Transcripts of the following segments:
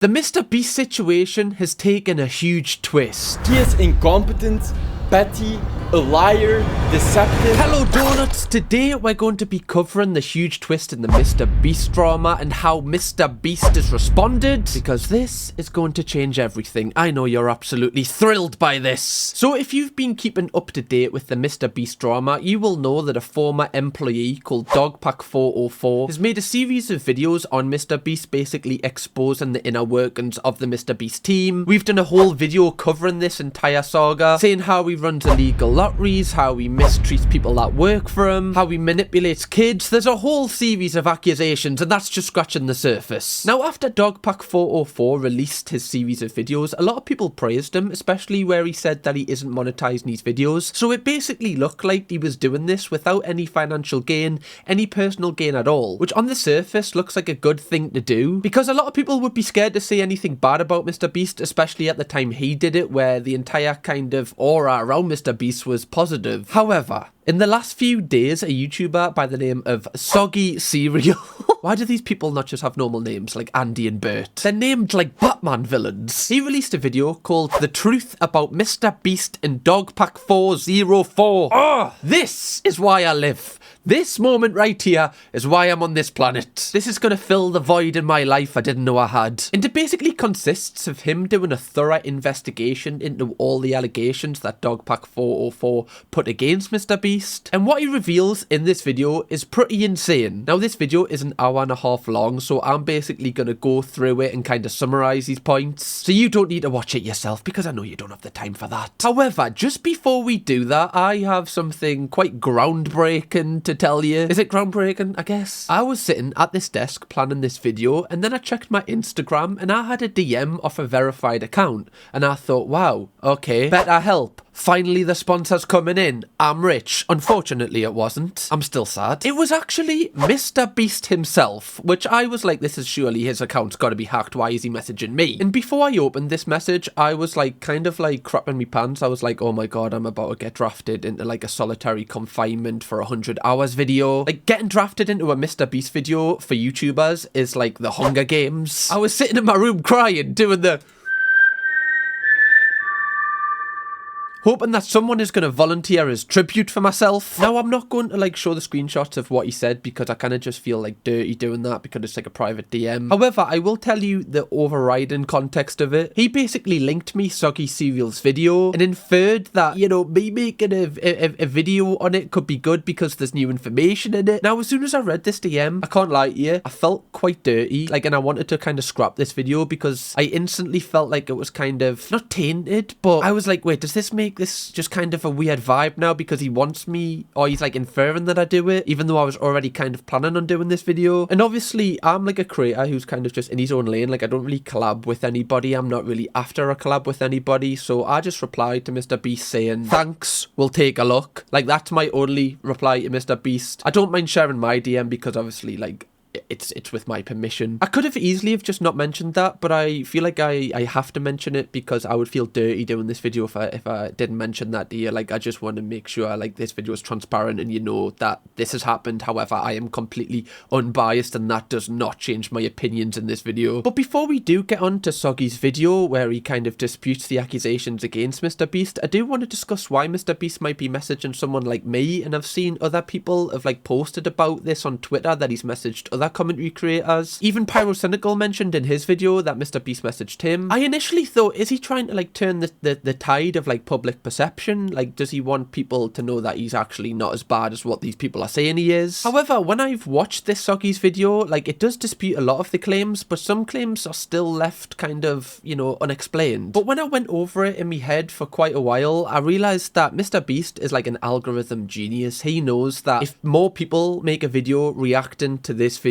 The MrBeast situation has taken a huge twist. He is incompetent, petty, a liar, deceptive. Hello donuts! Today we're going to be covering the huge twist in the MrBeast drama and how MrBeast has responded, because this is going to change everything. I know you're absolutely thrilled by this. So if you've been keeping up to date with the MrBeast drama, you will know that a former employee called Dogpack404 has made a series of videos on MrBeast, basically exposing the inner workings of the MrBeast team. We've done a whole video covering this entire saga, saying how he runs illegal lotteries, how he mistreats people that work for him, how he manipulates kids. There's a whole series of accusations, and that's just scratching the surface. Now, after Dogpack404 released his series of videos, a lot of people praised him, especially where he said that he isn't monetizing his videos. So it basically looked like he was doing this without any financial gain, any personal gain at all, which on the surface looks like a good thing to do, because a lot of people would be scared to say anything bad about MrBeast, especially at the time he did it, where the entire kind of aura around MrBeast was positive. However, in the last few days, a YouTuber by the name of Soggy Cereal why do these people not just have normal names like Andy and Bert? They're named like Batman villains. He released a video called The Truth About MrBeast and Dogpack404. Oh, this is why I live. This moment right here is why I'm on this planet. This is going to fill the void in my life I didn't know I had. And it basically consists of him doing a thorough investigation into all the allegations that Dogpack404 put against MrBeast. And what he reveals in this video is pretty insane. Now, this video is an hour and a half long, so I'm basically going to go through it and kind of summarize these points. So you don't need to watch it yourself, because I know you don't have the time for that. However, just before we do that, I have something quite groundbreaking to tell you. Is it groundbreaking? I guess. I was sitting at this desk planning this video, and then I checked my Instagram and I had a DM off a verified account, and I thought, wow, okay, better help. Finally, the sponsor's coming in. I'm rich. Unfortunately, it wasn't. I'm still sad. It was actually MrBeast himself, which I was like, this is surely his account's got to be hacked. Why is he messaging me? And before I opened this message, I was like, kind of like crapping my pants. I was like, oh my god, I'm about to get drafted into like a solitary confinement for 100 hours video. Like, getting drafted into a MrBeast video for YouTubers is like the Hunger Games. I was sitting in my room crying, doing the... hoping that someone is going to volunteer as tribute for myself. Now, I'm not going to like show the screenshots of what he said, because I kind of just feel like dirty doing that, because it's like a private DM. However, I will tell you the overriding context of it. He basically linked me Soggy Cereal's video and inferred that, you know, me making a video on it could be good because there's new information in it. Now, as soon as I read this DM, I can't lie to you, I felt quite dirty, like, and I wanted to kind of scrap this video, because I instantly felt like it was kind of, not tainted, but I was like, wait, does this make this just kind of a weird vibe now because he wants me, or he's like inferring that I do it, even though I was already kind of planning on doing this video? And obviously, I'm like a creator who's kind of just in his own lane. Like, I don't really collab with anybody. I'm not really after a collab with anybody. So I just replied to MrBeast saying, thanks, we'll take a look. Like, that's my only reply to MrBeast. I don't mind sharing my DM, because obviously, like, it's with my permission. I could have easily have just not mentioned that, but I feel like I have to mention it, because I would feel dirty doing this video if I didn't mention that to you. Like, I just want to make sure like this video is transparent and you know that this has happened. However, I am completely unbiased, and that does not change my opinions in this video. But before we do get on to Soggy's video, where he kind of disputes the accusations against MrBeast, I do want to discuss why MrBeast might be messaging someone like me. And I've seen other people have like posted about this on Twitter, that he's messaged other commentary creators. Even Pyrocynical mentioned in his video that MrBeast messaged him. I initially thought, is he trying to like turn the tide of like public perception? Like, does he want people to know that he's actually not as bad as what these people are saying he is? However, when I've watched this Soggy's video, like, it does dispute a lot of the claims, but some claims are still left kind of, you know, unexplained. But when I went over it in my head for quite a while, I realized that MrBeast is like an algorithm genius. He knows that if more people make a video reacting to this video,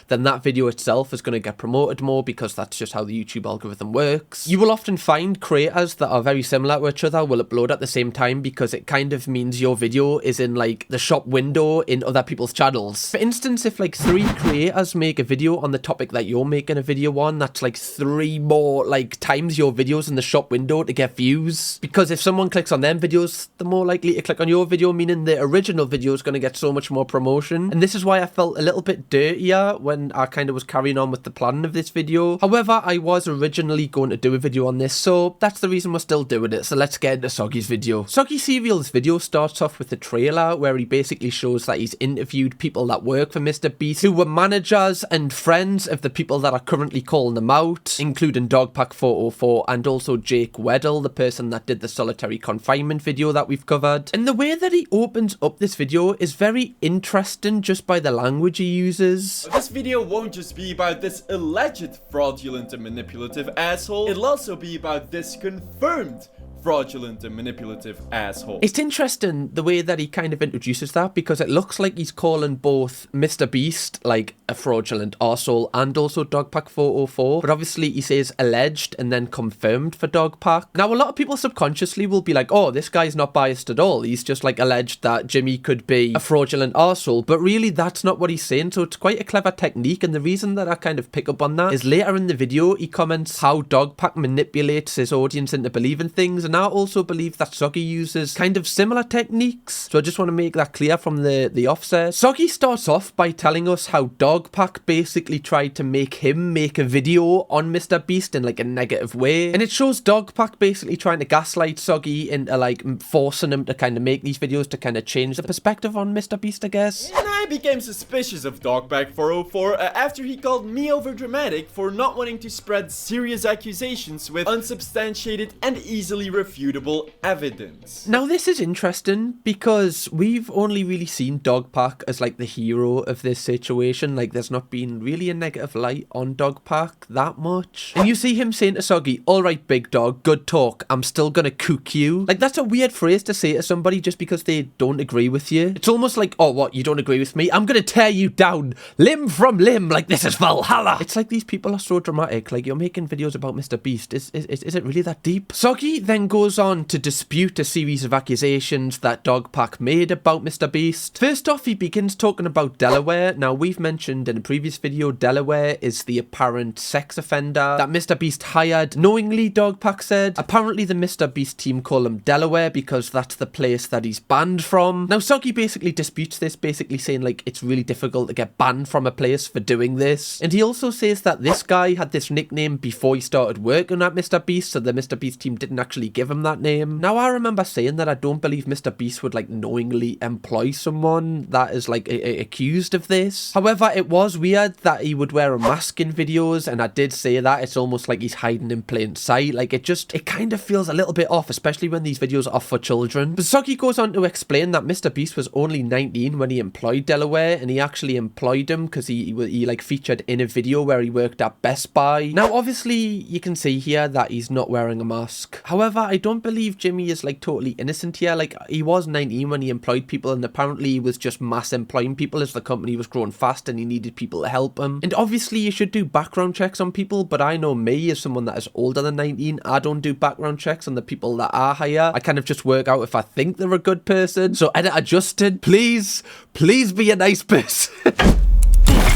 then that video itself is going to get promoted more, because that's just how the YouTube algorithm works. You will often find creators that are very similar to each other will upload at the same time, because it kind of means your video is in like the shop window in other people's channels. For instance, if like 3 creators make a video on the topic that you're making a video on, that's like 3 more like times your videos in the shop window to get views, because if someone clicks on them videos, they're more likely to click on your video, meaning the original video is going to get so much more promotion. And this is why I felt a little bit dirty here when I kind of was carrying on with the planning of this video. However, I was originally going to do a video on this, so that's the reason we're still doing it. So let's get into Soggy's video. Soggy Cereal's video starts off with a trailer where he basically shows that he's interviewed people that work for MrBeast who were managers and friends of the people that are currently calling them out, including Dogpack404 and also Jake Weddle, the person that did the solitary confinement video that we've covered. And the way that he opens up this video is very interesting just by the language he uses. This video won't just be about this alleged fraudulent and manipulative asshole, it'll also be about this confirmed fraudulent and manipulative asshole. It's interesting the way that he kind of introduces that, because it looks like he's calling both MrBeast like a fraudulent arsehole and also Dogpack404, but obviously he says alleged and then confirmed for Dogpack. Now a lot of people subconsciously will be like, oh, this guy's not biased at all, he's just like alleged that Jimmy could be a fraudulent arsehole, but really that's not what he's saying. So it's quite a clever technique, and the reason that I kind of pick up on that is later in the video he comments how Dogpack manipulates his audience into believing things. And I also believe that Soggy uses kind of similar techniques, so I just want to make that clear from the offset. Soggy starts off by telling us how Dogpack basically tried to make him make a video on MrBeast in like a negative way, and it shows Dogpack basically trying to gaslight Soggy into like forcing him to kind of make these videos to kind of change the perspective on MrBeast, I guess. And I became suspicious of Dogpack404 after he called me overdramatic for not wanting to spread serious accusations with unsubstantiated and easily refutable evidence. Now this is interesting because we've only really seen Dogpack as like the hero of this situation. Like there's not been really a negative light on Dogpack that much. And you see him saying to Soggy, alright big dog, good talk, I'm still gonna cook you. Like that's a weird phrase to say to somebody just because they don't agree with you. It's almost like, oh what, you don't agree with me? I'm gonna tear you down limb from limb like this is Valhalla. It's like these people are so dramatic. Like you're making videos about MrBeast. Is it really that deep? Soggy then goes on to dispute a series of accusations that Dogpack made about MrBeast. First off, he begins talking about Delaware. Now, we've mentioned in a previous video, Delaware is the apparent sex offender that MrBeast hired knowingly, Dogpack said. Apparently, the MrBeast team call him Delaware because that's the place that he's banned from. Now, Soggy basically disputes this, basically saying, like, it's really difficult to get banned from a place for doing this. And he also says that this guy had this nickname before he started working at MrBeast, so the MrBeast team didn't actually give him that name. Now, I remember saying that I don't believe MrBeast would like knowingly employ someone that is like accused of this. However, it was weird that he would wear a mask in videos, and I did say that it's almost like he's hiding in plain sight. Like it kind of feels a little bit off, especially when these videos are for children. But Soggy goes on to explain that MrBeast was only 19 when he employed Delaware, and he actually employed him because he like featured in a video where he worked at Best Buy. Now, obviously, you can see here that he's not wearing a mask. However, I don't believe Jimmy is like totally innocent here. Like he was 19 when he employed people, and apparently he was just mass employing people as the company was growing fast and he needed people to help him. And obviously you should do background checks on people, but I know me as someone that is older than 19, I don't do background checks on the people that I hire. I kind of just work out if I think they're a good person. So editor Justin, please be a nice person.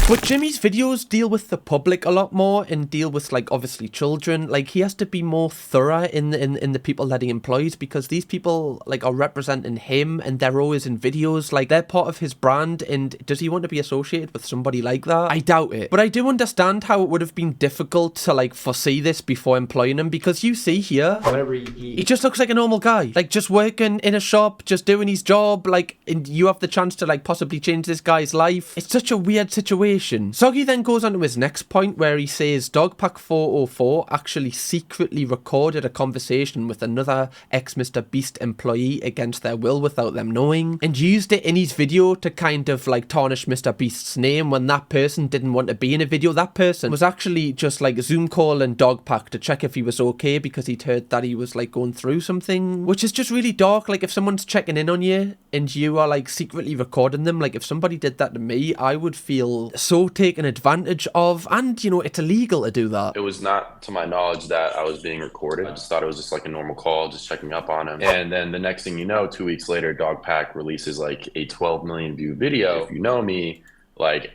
But Jimmy's videos deal with the public a lot more and deal with, like, obviously children. Like, he has to be more thorough in the people that he employs, because these people, like, are representing him and they're always in videos. Like, they're part of his brand, and does he want to be associated with somebody like that? I doubt it. But I do understand how it would have been difficult to, like, foresee this before employing him, because you see here, Whatever he just looks like a normal guy. Like, just working in a shop, just doing his job, like, and you have the chance to, like, possibly change this guy's life. It's such a weird situation. Soggy then goes on to his next point where he says Dogpack404 actually secretly recorded a conversation with another ex-MrBeast employee against their will without them knowing, and used it in his video to kind of like tarnish MrBeast's name when that person didn't want to be in a video. That person was actually just like Zoom calling Dogpack to check if he was okay because he'd heard that he was like going through something, which is just really dark. Like, if someone's checking in on you and you are like secretly recording them, like if somebody did that to me, I would feel so taken advantage of, and you know, it's illegal to do that. It was not to my knowledge that I was being recorded. I just thought it was just like a normal call, just checking up on him. And then the next thing you know, 2 weeks later, Dogpack releases like a 12 million view video. If you know me, like,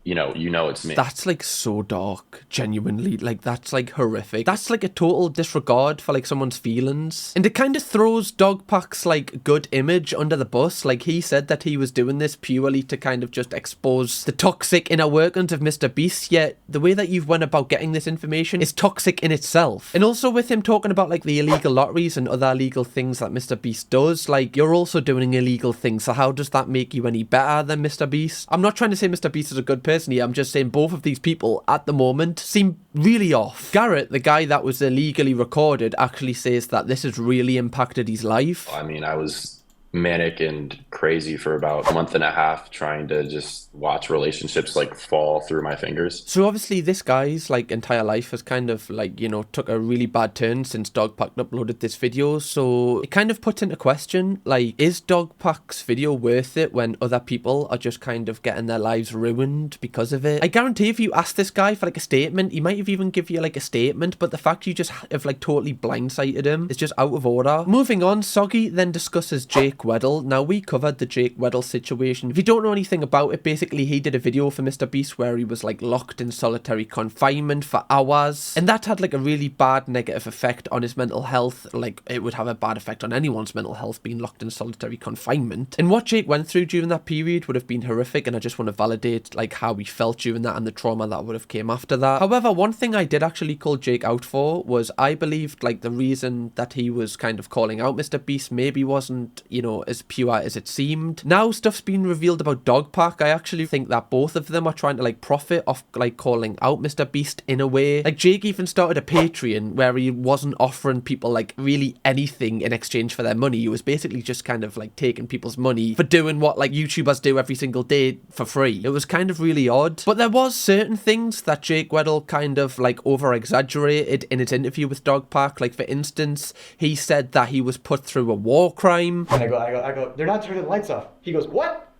it's me. That's like so dark, genuinely. Like, that's like horrific. That's like a total disregard for like someone's feelings. And it kind of throws Dogpack's like good image under the bus. Like, he said that he was doing this purely to kind of just expose the toxic inner workings of MrBeast, yet the way that you've went about getting this information is toxic in itself. And also with him talking about like the illegal lotteries and other illegal things that MrBeast does, like, you're also doing illegal things, so how does that make you any better than MrBeast? I'm not trying to say MrBeast is a good person here, I'm just saying both of these people at the moment seem really off. Garrett, the guy that was illegally recorded, actually says that this has really impacted his life. I mean, I was manic and crazy for about a month and a half trying to just watch relationships like fall through my fingers. So obviously this guy's like entire life has kind of like, took a really bad turn since Dogpack uploaded this video. So it kind of puts into question, like, is Dogpack's video worth it when other people are just kind of getting their lives ruined because of it? I guarantee if you ask this guy for like a statement, he might have even give you like a statement, but the fact you just have like totally blindsided him is just out of order. Moving on, Soggy then discusses Jake Weddle. Now, we covered the Jake Weddle situation. If you don't know anything about it, basically he did a video for MrBeast where he was like locked in solitary confinement for hours, and that had like a really bad negative effect on his mental health. Like, it would have a bad effect on anyone's mental health being locked in solitary confinement, and what Jake went through during that period would have been horrific, and I just want to validate like how he felt during that and the trauma that would have came after that. However, one thing I did actually call Jake out for was I believed like the reason that he was kind of calling out MrBeast maybe wasn't, as pure as it seemed. Now stuff's been revealed about Dogpack. I actually think that both of them are trying to like profit off like calling out MrBeast in a way. Like, Jake even started a Patreon where he wasn't offering people like really anything in exchange for their money. He was basically just kind of like taking people's money for doing what like YouTubers do every single day for free. It was kind of really odd. But there was certain things that Jake Weddle kind of like over exaggerated in his interview with Dogpack. Like, for instance, he said that he was put through a war crime. And I go, they're not turning the lights off. He goes, what?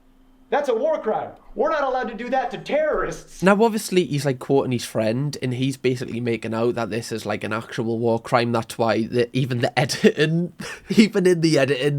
That's a war crime. We're not allowed to do that to terrorists. Now, obviously, he's like quoting his friend, and he's basically making out that this is like an actual war crime. That's why even in the editing,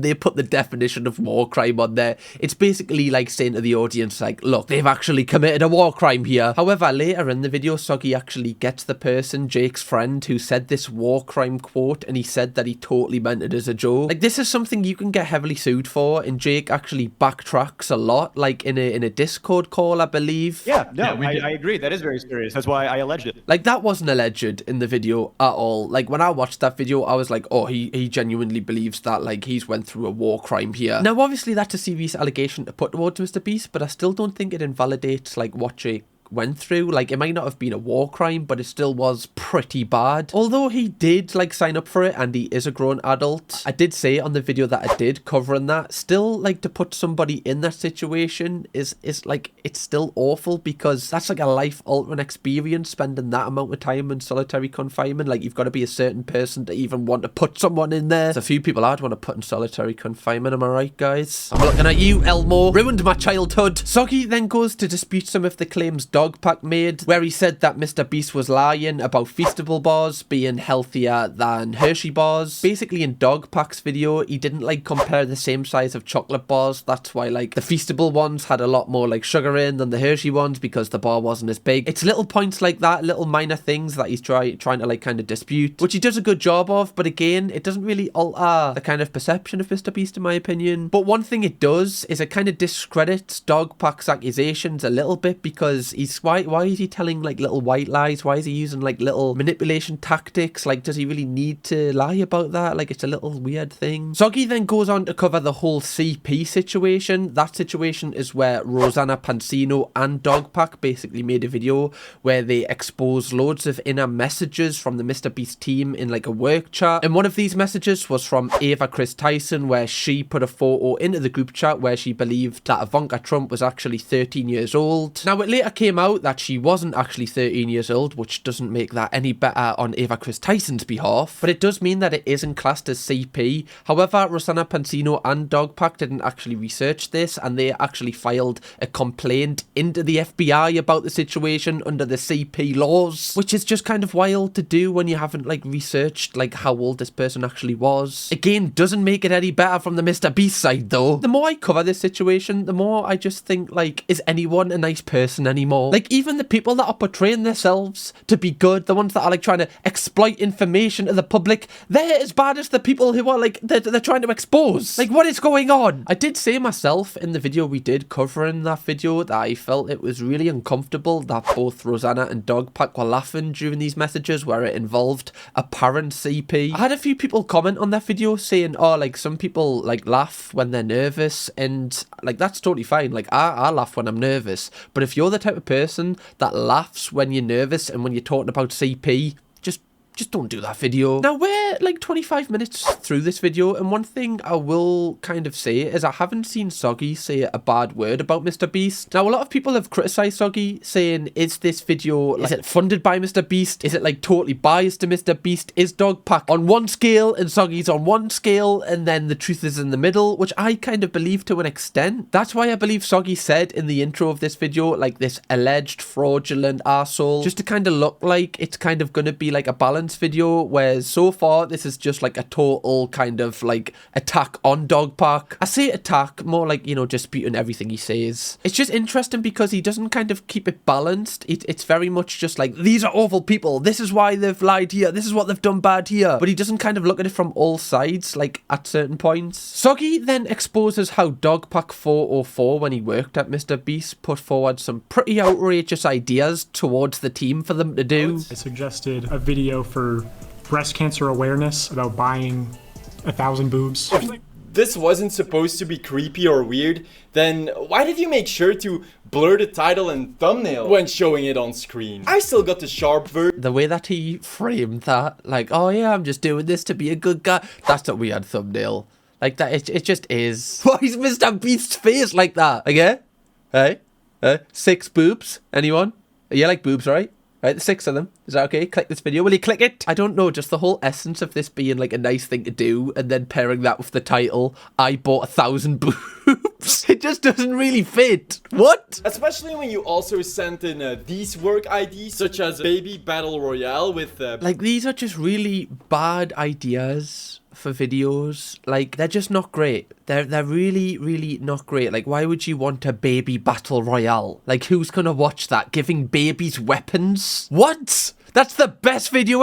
they put the definition of war crime on there. It's basically like saying to the audience, like, look, they've actually committed a war crime here. However, later in the video, Soggy actually gets the person, Jake's friend, who said this war crime quote, and he said that he totally meant it as a joke. Like, this is something you can get heavily sued for, and Jake actually backtracks a lot, like in a Discord call, I believe. Yeah, I agree. That is very serious. That's why I alleged it. Like, that wasn't alleged in the video at all. Like, when I watched that video, I was like, oh, he genuinely believes that, like, he's went through a war crime here. Now, obviously, that's a serious allegation to put towards MrBeast, but I still don't think it invalidates, like, what Jake went through. Like, it might not have been a war crime, but it still was pretty bad. Although he did like sign up for it and he is a grown adult, I did say on the video that I did covering that, still like to put somebody in that situation is like, it's still awful, because that's like a life altering experience, spending that amount of time in solitary confinement. Like, you've got to be a certain person to even want to put someone in there. There's a few people I'd want to put in solitary confinement, am I right, guys? I'm looking at you, Elmo. Ruined my childhood. Soggy then goes to dispute some of the claims Dogpack made, where he said that MrBeast was lying about Feastable bars being healthier than Hershey bars. Basically, in Dogpack's video, he didn't like compare the same size of chocolate bars. That's why like the Feastable ones had a lot more like sugar in than the Hershey ones, because the bar wasn't as big. It's little points like that, little minor things that he's trying to like kind of dispute, which he does a good job of, but again, it doesn't really alter the kind of perception of MrBeast, in my opinion. But one thing it does is it kind of discredits Dogpack's accusations a little bit, because why is he telling like little white lies? Why is he using like little manipulation tactics? Like, does he really need to lie about that? Like, it's a little weird thing. Soggy then goes on to cover the whole CP situation. That situation is where Rosanna Pansino and Dogpack basically made a video where they expose loads of inner messages from the MrBeast team in like a work chat. And one of these messages was from Ava Chris Tyson, where she put a photo into the group chat where she believed that Ivanka Trump was actually 13 years old. Now, it later came out that she wasn't actually 13 years old, which doesn't make that any better on Ava Chris Tyson's behalf, but it does mean that it isn't classed as CP. However, Rosanna Pansino and Dogpack didn't actually research this, and they actually filed a complaint into the FBI about the situation under the CP laws, which is just kind of wild to do when you haven't like researched like how old this person actually was. Again, doesn't make it any better from the MrBeast side though. The more I cover this situation, the more I just think like, is anyone a nice person anymore? anymore. Like, even the people that are portraying themselves to be good, the ones that are like trying to exploit information to the public, they're as bad as the people who are like, they're trying to expose. Like, what is going on? I did say myself in the video we did covering that video that I felt it was really uncomfortable that both Rosanna and Dogpack were laughing during these messages where it involved apparent CP. I had a few people comment on that video saying, oh, like, some people like laugh when they're nervous, and like, that's totally fine. Like, I laugh when I'm nervous, but if you're the type of person that laughs when you're nervous and when you're talking about CP, just don't do that video. Now, we're like 25 minutes through this video, and one thing I will kind of say is I haven't seen Soggy say a bad word about MrBeast. Now, a lot of people have criticised Soggy, saying, is this video, like, is it funded by MrBeast? Is it like totally biased to MrBeast? Is Dogpack on one scale and Soggy's on one scale, and then the truth is in the middle, which I kind of believe to an extent. That's why I believe Soggy said in the intro of this video, like, this alleged fraudulent arsehole, just to kind of look like it's kind of going to be like a balance video, whereas so far this is just like a total kind of like attack on Dogpack. I say attack, more like, you know, disputing everything he says. It's just interesting because he doesn't kind of keep it balanced. It's very much just like, these are awful people, this is why they've lied here, this is what they've done bad here, but he doesn't kind of look at it from all sides, like at certain points. Soggy then exposes how Dogpack404, when he worked at MrBeast, put forward some pretty outrageous ideas towards the team for them to do. I suggested a video for breast cancer awareness about buying 1,000 boobs. If this wasn't supposed to be creepy or weird, then why did you make sure to blur the title and thumbnail when showing it on screen? I still got the sharp version. The way that he framed that, like, oh yeah, I'm just doing this to be a good guy, that's a weird thumbnail. Like, that, it just is. Why is MrBeast's face like that? Like, hey? 6 boobs? Anyone? You like boobs, right? Right, 6 of them. Is that okay? Click this video. Will you click it? I don't know, just the whole essence of this being like a nice thing to do, and then pairing that with the title, I bought 1,000 boobs. It just doesn't really fit. What? Especially when you also sent in these work IDs, such as Baby Battle Royale with... Like, these are just really bad ideas for videos. Like, they're just not great. They're really, really not great. Like, why would you want a baby battle royale? Like, who's gonna watch that? Giving babies weapons? What? That's the best video.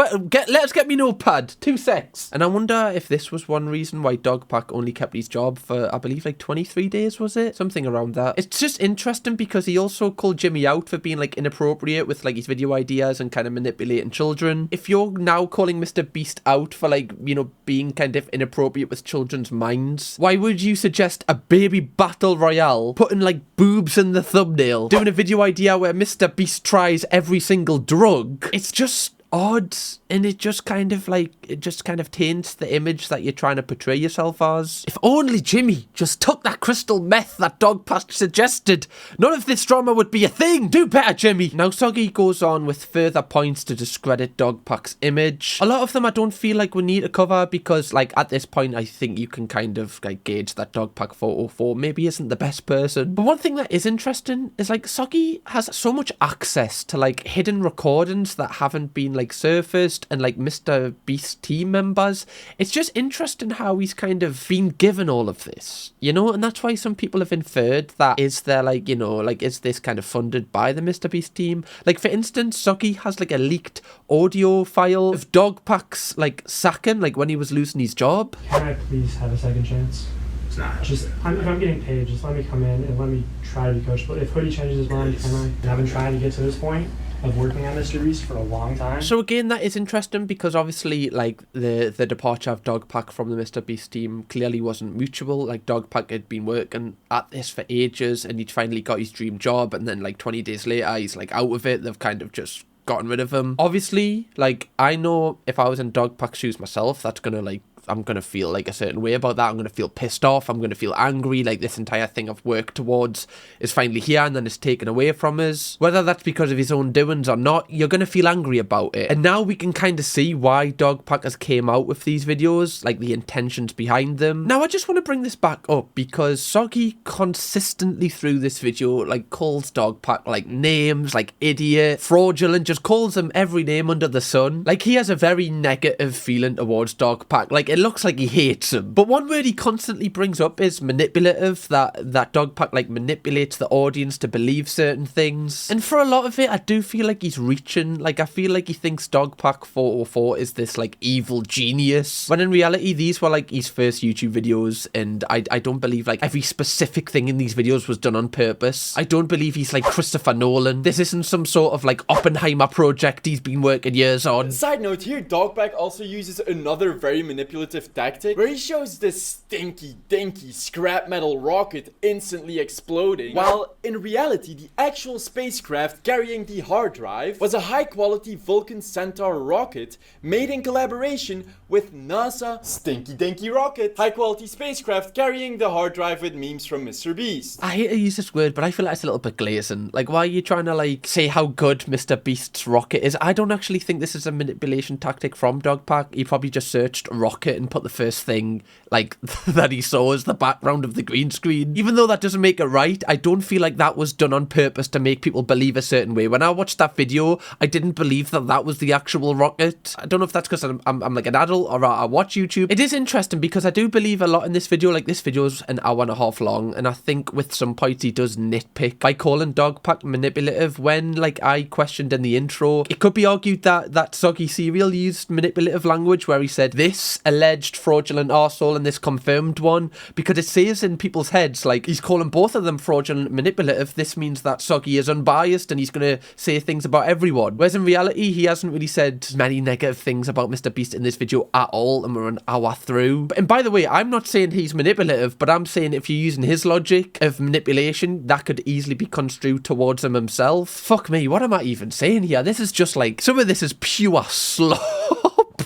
Let's get me notepad. 2 secs. And I wonder if this was one reason why Dogpack only kept his job for, I believe, like 23 days, was it? Something around that. It's just interesting because he also called Jimmy out for being like inappropriate with like his video ideas and kind of manipulating children. If you're now calling MrBeast out for like, you know, being kind of inappropriate with children's minds, why would you suggest a baby battle royale, putting like boobs in the thumbnail, doing a video idea where MrBeast tries every single drug? It's just odd, and it just kind of taints the image that you're trying to portray yourself as. If only Jimmy just took that crystal meth that Dogpack suggested, none of this drama would be a thing. Do better, Jimmy. Now, Soggy goes on with further points to discredit Dogpack's image. A lot of them I don't feel like we need to cover because, like, at this point I think you can kind of like gauge that Dogpack404 maybe isn't the best person. But one thing that is interesting is like Soggy has so much access to like hidden recordings that haven't been like surfaced, and like MrBeast team members. It's just interesting how he's kind of been given all of this, you know, and that's why some people have inferred that is there like, you know, like, is this kind of funded by the MrBeast team? Like, for instance, Soggy has like a leaked audio file of Dogpack's like sacking, like when he was losing his job. Can I please have a second chance? It's not. Just, if I'm getting paid, just let me come in and let me try to be coachable. If Hoodie changes his mind, can I? And I've been trying to get to this point of working on MrBeast for a long time. So again, that is interesting because obviously like the departure of Dogpack from the MrBeast team clearly wasn't mutual. Like, Dogpack had been working at this for ages and he'd finally got his dream job, and then like 20 days later he's like out of it. They've kind of just gotten rid of him. Obviously, like, I know if I was in Dogpack's shoes myself, that's gonna like, I'm going to feel like a certain way about that. I'm going to feel pissed off. I'm going to feel angry. Like, this entire thing I've worked towards is finally here and then it's taken away from us. Whether that's because of his own doings or not, you're going to feel angry about it. And now we can kind of see why Dogpack has came out with these videos, like the intentions behind them. Now, I just want to bring this back up because Soggy consistently through this video, like, calls Dogpack, like, names, like idiot, fraudulent, just calls them every name under the sun. Like, he has a very negative feeling towards Dogpack. Like, it looks like he hates him. But one word he constantly brings up is manipulative, that Dogpack like manipulates the audience to believe certain things. And for a lot of it, I do feel like he's reaching. Like, I feel like he thinks Dogpack404 is this like evil genius, when in reality these were like his first YouTube videos, and I don't believe like every specific thing in these videos was done on purpose. I don't believe he's like Christopher Nolan. This isn't some sort of like Oppenheimer project he's been working years on. Side note here, Dogpack also uses another very manipulative tactic where he shows this stinky dinky scrap metal rocket instantly exploding, while in reality the actual spacecraft carrying the hard drive was a high quality Vulcan Centaur rocket made in collaboration with NASA. Stinky dinky rocket, high quality spacecraft carrying the hard drive with memes from MrBeast. I hate to use this word, but I feel like it's a little bit glazing. Like, why are you trying to like say how good MrBeast's rocket is? I don't actually think this is a manipulation tactic from Dogpack. He probably just searched rocket and put the first thing like that he saw as the background of the green screen. Even though that doesn't make it right, I don't feel like that was done on purpose to make people believe a certain way. When I watched that video, I didn't believe that that was the actual rocket. I don't know if that's because I'm like an adult or I watch YouTube. It is interesting because I do believe a lot in this video. Like, this video is an hour and a half long, and I think with some points he does nitpick by calling Dogpack manipulative when, like I questioned in the intro, it could be argued that Soggy Cereal used manipulative language where he said this alleged fraudulent arsehole and this confirmed one, because it says in people's heads like he's calling both of them fraudulent manipulative. This means that Soggy is unbiased and he's going to say things about everyone, whereas in reality he hasn't really said many negative things about MrBeast in this video at all, and we're an hour through. And by the way, I'm not saying he's manipulative, but I'm saying if you're using his logic of manipulation, that could easily be construed towards him himself. Fuck me, what am I even saying here? This is just like, some of this is pure slop.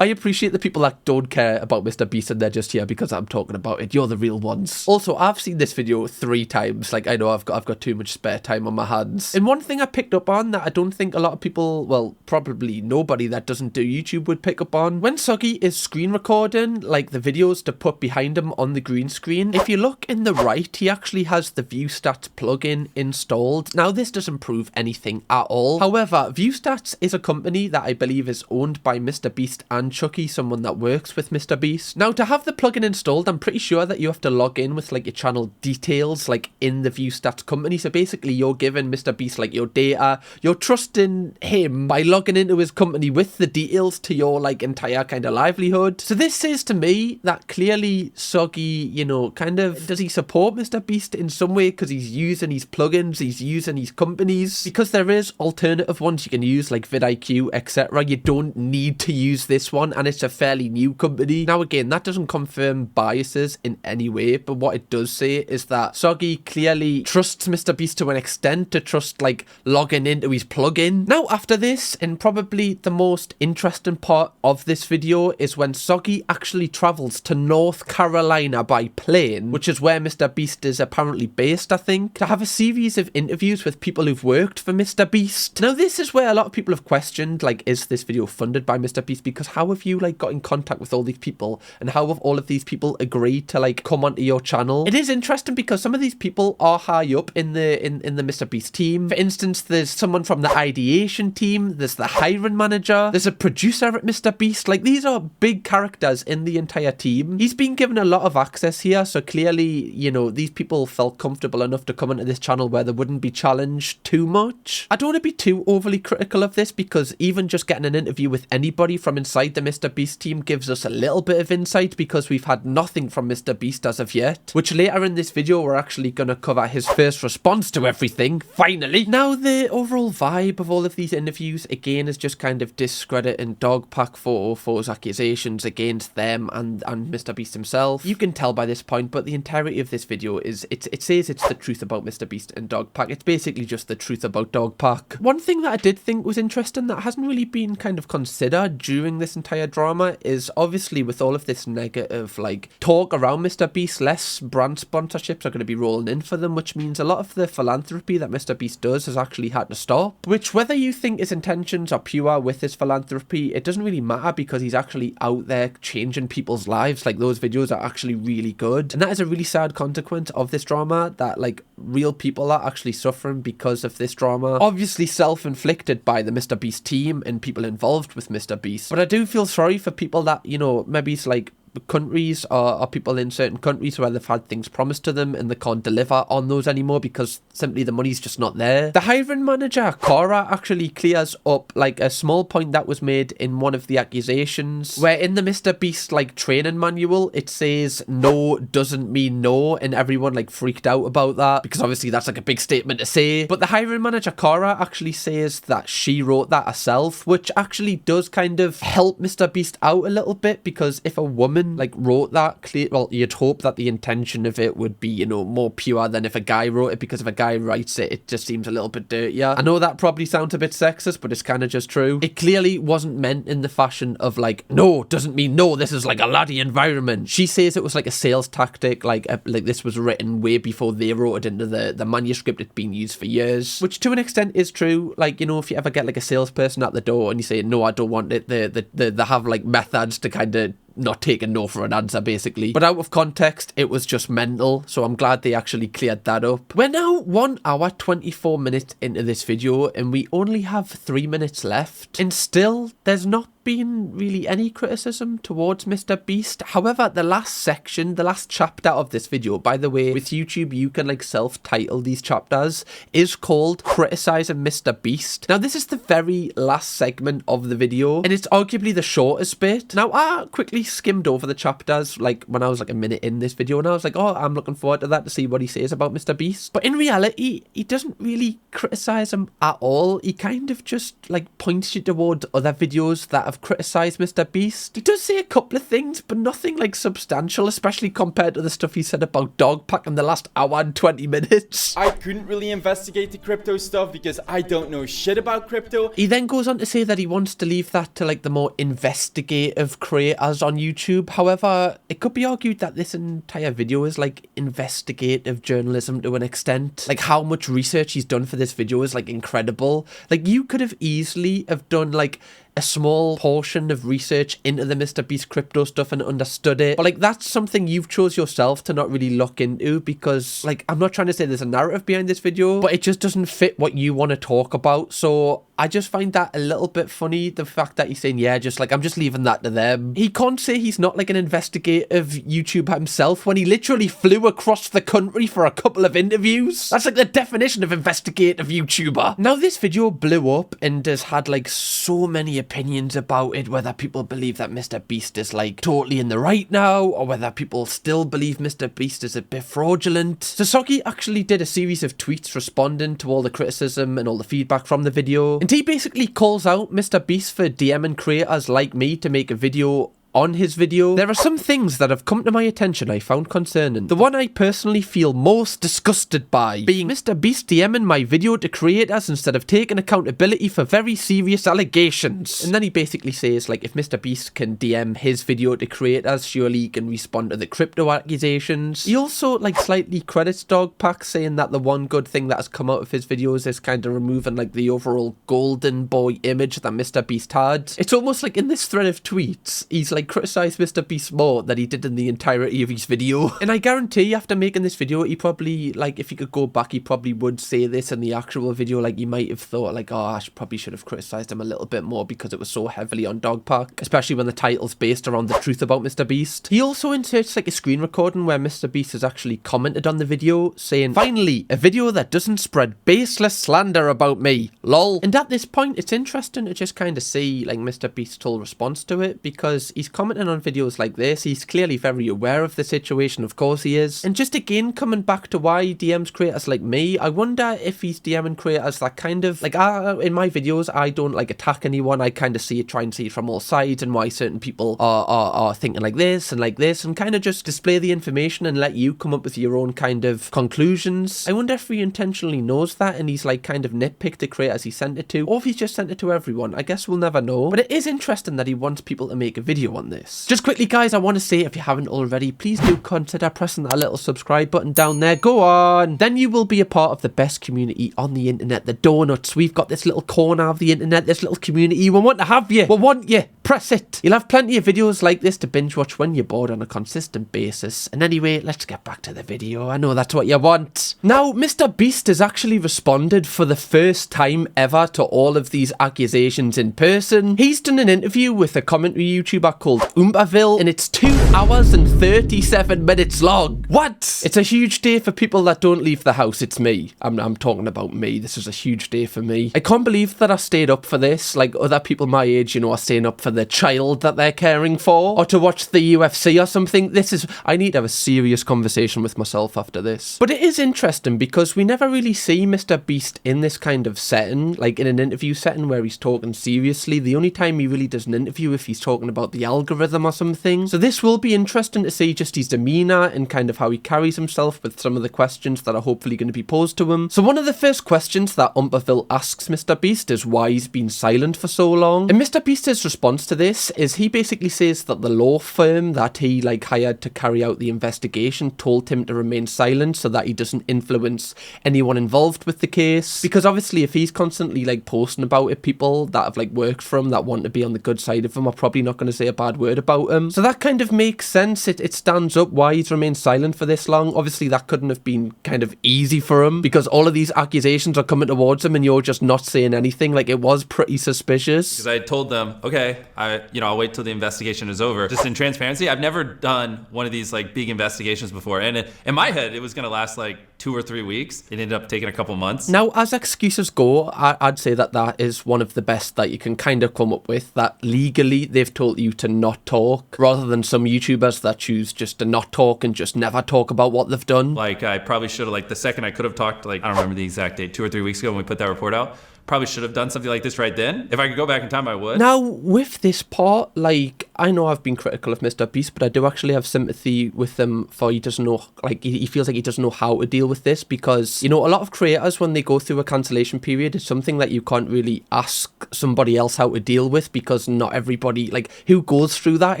I appreciate the people that don't care about MrBeast and they're just here because I'm talking about it. You're the real ones. Also, I've seen this video 3 times. Like, I know I've got too much spare time on my hands. And one thing I picked up on that I don't think a lot of people, well, probably nobody that doesn't do YouTube would pick up on, when Soggy is screen recording, like the videos to put behind him on the green screen, if you look in the right, he actually has the ViewStats plugin installed. Now, this doesn't prove anything at all. However, ViewStats is a company that I believe is owned by MrBeast and Chucky, someone that works with MrBeast. Now, to have the plugin installed, I'm pretty sure that you have to log in with like your channel details like in the ViewStats company. So basically you're giving MrBeast like your data, you're trusting him by logging into his company with the details to your like entire kind of livelihood. So this says to me that clearly Soggy, you know, kind of, does he support MrBeast in some way because he's using his plugins, he's using his companies? Because there is alternative ones you can use like vidIQ, etc. You don't need to use this one, and it's a fairly new company. Now again, that doesn't confirm biases in any way, but what it does say is that Soggy clearly trusts MrBeast to an extent to trust like logging into his plugin. Now after this, and probably the most interesting part of this video, is when Soggy actually travels to North Carolina by plane, which is where MrBeast is apparently based, I think, to have a series of interviews with people who've worked for MrBeast. Now this is where a lot of people have questioned, like, is this video funded by MrBeast? Because how have you like got in contact with all these people, and how have all of these people agreed to like come onto your channel? It is interesting because some of these people are high up in the MrBeast team. For instance, there's someone from the ideation team, there's the hiring manager, there's a producer at MrBeast. Like, these are big characters in the entire team. He's been given a lot of access here, so clearly, you know, these people felt comfortable enough to come into this channel where they wouldn't be challenged too much. I don't want to be too overly critical of this, because even just getting an interview with anybody from inside the MrBeast team gives us a little bit of insight, because we've had nothing from MrBeast as of yet, which later in this video we're actually going to cover his first response to everything, finally. Now, the overall vibe of all of these interviews, again, is just kind of discrediting Dogpack404's accusations against them and MrBeast himself. You can tell by this point, but the entirety of this video is, it says it's the truth about MrBeast and Dogpack. It's basically just the truth about Dogpack. One thing that I did think was interesting that hasn't really been kind of considered during this entire drama is, obviously, with all of this negative like talk around MrBeast, less brand sponsorships are going to be rolling in for them, which means a lot of the philanthropy that MrBeast does has actually had to stop. Which, whether you think his intentions are pure with his philanthropy, it doesn't really matter, because he's actually out there changing people's lives. Like, those videos are actually really good, and that is a really sad consequence of this drama, that like real people are actually suffering because of this drama, obviously self-inflicted by the MrBeast team and people involved with MrBeast. But I do feel sorry for people that, you know, maybe it's like countries are people in certain countries where they've had things promised to them and they can't deliver on those anymore because simply the money's just not there. The hiring manager, Cora, actually clears up like a small point that was made in one of the accusations, where in the MrBeast like training manual it says no doesn't mean no, and everyone like freaked out about that because obviously that's like a big statement to say. But the hiring manager, Cora, actually says that she wrote that herself, which actually does kind of help MrBeast out a little bit, because if a woman like wrote that, well, you'd hope that the intention of it would be, you know, more pure than if a guy wrote it, because if a guy writes it, it just seems a little bit dirtier. I know that probably sounds a bit sexist, but it's kind of just true. It clearly wasn't meant in the fashion of like, no doesn't mean no, this is like a laddie environment. She says it was like a sales tactic, like this was written way before they wrote it into the manuscript. It's been used for years, which to an extent is true. Like, you know, if you ever get like a salesperson at the door and you say, no, I don't want it, they have like methods to kind of not take a no for an answer, basically. But out of context, it was just mental, so I'm glad they actually cleared that up. We're now 1 hour 24 minutes into this video, and we only have 3 minutes left, and still there's not been really any criticism towards MrBeast. However, the last section, the last chapter of this video, by the way, with YouTube you can like self-title these chapters, is called Criticizing MrBeast. Now this is the very last segment of the video, and it's arguably the shortest bit. Now I quickly skimmed over the chapters like when I was like a minute in this video, and I was like, oh, I'm looking forward to that, to see what he says about MrBeast. But in reality, he doesn't really criticize him at all. He kind of just like points you towards other videos that have criticized MrBeast. He does say a couple of things, but nothing like substantial, especially compared to the stuff he said about Dogpack in the last hour and 20 minutes. I couldn't really investigate the crypto stuff because I don't know shit about crypto. He then goes on to say that he wants to leave that to like the more investigative creators on YouTube. However, it could be argued that this entire video is like investigative journalism to an extent. Like how much research he's done for this video is like incredible. Like you could have easily have done like a small portion of research into the MrBeast crypto stuff and understood it, but like that's something you've chose yourself to not really look into, because like I'm not trying to say there's a narrative behind this video, but it just doesn't fit what you want to talk about. So I just find that a little bit funny, the fact that he's saying, yeah, just like I'm just leaving that to them. He can't say he's not like an investigative YouTuber himself when he literally flew across the country for a couple of interviews. That's like the definition of investigative YouTuber. Now this video blew up and has had like so many opinions about it, whether people believe that MrBeast is like totally in the right now, or whether people still believe MrBeast is a bit fraudulent. So Soggy actually did a series of tweets responding to all the criticism and all the feedback from the video, and he basically calls out MrBeast for DMing creators like me to make a video on his video. There are some things that have come to my attention I found concerning. The one I personally feel most disgusted by being MrBeast DMing my video to creators instead of taking accountability for very serious allegations. And then he basically says like, if MrBeast can DM his video to creators, surely he can respond to the crypto accusations. He also like slightly credits Dogpack, saying that the one good thing that has come out of his videos is kind of removing like the overall golden boy image that MrBeast had. It's almost like in this thread of tweets, he's like criticized MrBeast more than he did in the entirety of his video. And I guarantee after making this video, he probably, like, if he could go back, he probably would say this in the actual video. Like, he might have thought, like, oh, I probably should have criticized him a little bit more because it was so heavily on Dogpack, especially when the title's based around the truth about MrBeast. He also inserts, like, a screen recording where MrBeast has actually commented on the video, saying, finally, a video that doesn't spread baseless slander about me, lol. And at this point, it's interesting to just kind of see, like, MrBeast's whole response to it, because he's commenting on videos like this. He's clearly very aware of the situation, of course he is. And just again, coming back to why he DMs creators like me, I wonder if he's DMing creators that kind of, like, in my videos, I don't, like, attack anyone. I kind of try and see it from all sides and why certain people are thinking like this, and kind of just display the information and let you come up with your own kind of conclusions. I wonder if he intentionally knows that and he's, like, kind of nitpicked the creators he sent it to, or if he's just sent it to everyone. I guess we'll never know. But it is interesting that he wants people to make a video on this. Just quickly, guys, I want to say, if you haven't already, please do consider pressing that little subscribe button down there. Go on! Then you will be a part of the best community on the internet, the Donuts. We've got this little corner of the internet, this little community. We want to have you. We want you. Press it. You'll have plenty of videos like this to binge watch when you're bored on a consistent basis. And anyway, let's get back to the video. I know that's what you want. Now, MrBeast has actually responded for the first time ever to all of these accusations in person. He's done an interview with a commentary YouTuber called called Oompaville, and it's 2 hours and 37 minutes long. What? It's a huge day for people that don't leave the house. It's me. I'm talking about me. This is a huge day for me. I can't believe that I stayed up for this. Like other people my age, you know, are staying up for the child that they're caring for, or to watch the UFC or something. I need to have a serious conversation with myself after this. But it is interesting because we never really see MrBeast in this kind of setting, like in an interview setting where he's talking seriously. The only time he really does an interview if he's talking about the algorithm or something. So this will be interesting to see just his demeanor and kind of how he carries himself with some of the questions that are hopefully going to be posed to him. So one of the first questions that oompaville asks MrBeast is why he's been silent for so long. And MrBeast's response to this is he basically says that the law firm that he like hired to carry out the investigation told him to remain silent so that he doesn't influence anyone involved with the case. Because obviously if he's constantly like posting about it, people that have like worked for him that want to be on the good side of him are probably not going to say a bad word about him. So that kind of makes sense. It stands up why he's remained silent for this long. Obviously that couldn't have been kind of easy for him because all of these accusations are coming towards him and you're just not saying anything. Like it was pretty suspicious. Because I told them, okay, I'll wait till the investigation is over. Just in transparency, I've never done one of these like big investigations before, and in my head it was gonna last like 2 or 3 weeks. It ended up taking a couple months. Now, as excuses go, I'd say that is one of the best that you can kind of come up with, that legally they've told you to not talk, rather than some YouTubers that choose just to not talk and just never talk about what they've done. Like I probably should have, like the second I could have talked, like I don't remember the exact date, 2 or 3 weeks ago when we put that report out, probably should have done something like this right then. If I could go back in time, I would. Now, with this part, like, I know I've been critical of MrBeast, but I do actually have sympathy with him for he doesn't know, like, he feels like he doesn't know how to deal with this because, you know, a lot of creators, when they go through a cancellation period, it's something that you can't really ask somebody else how to deal with because not everybody, like, who goes through that,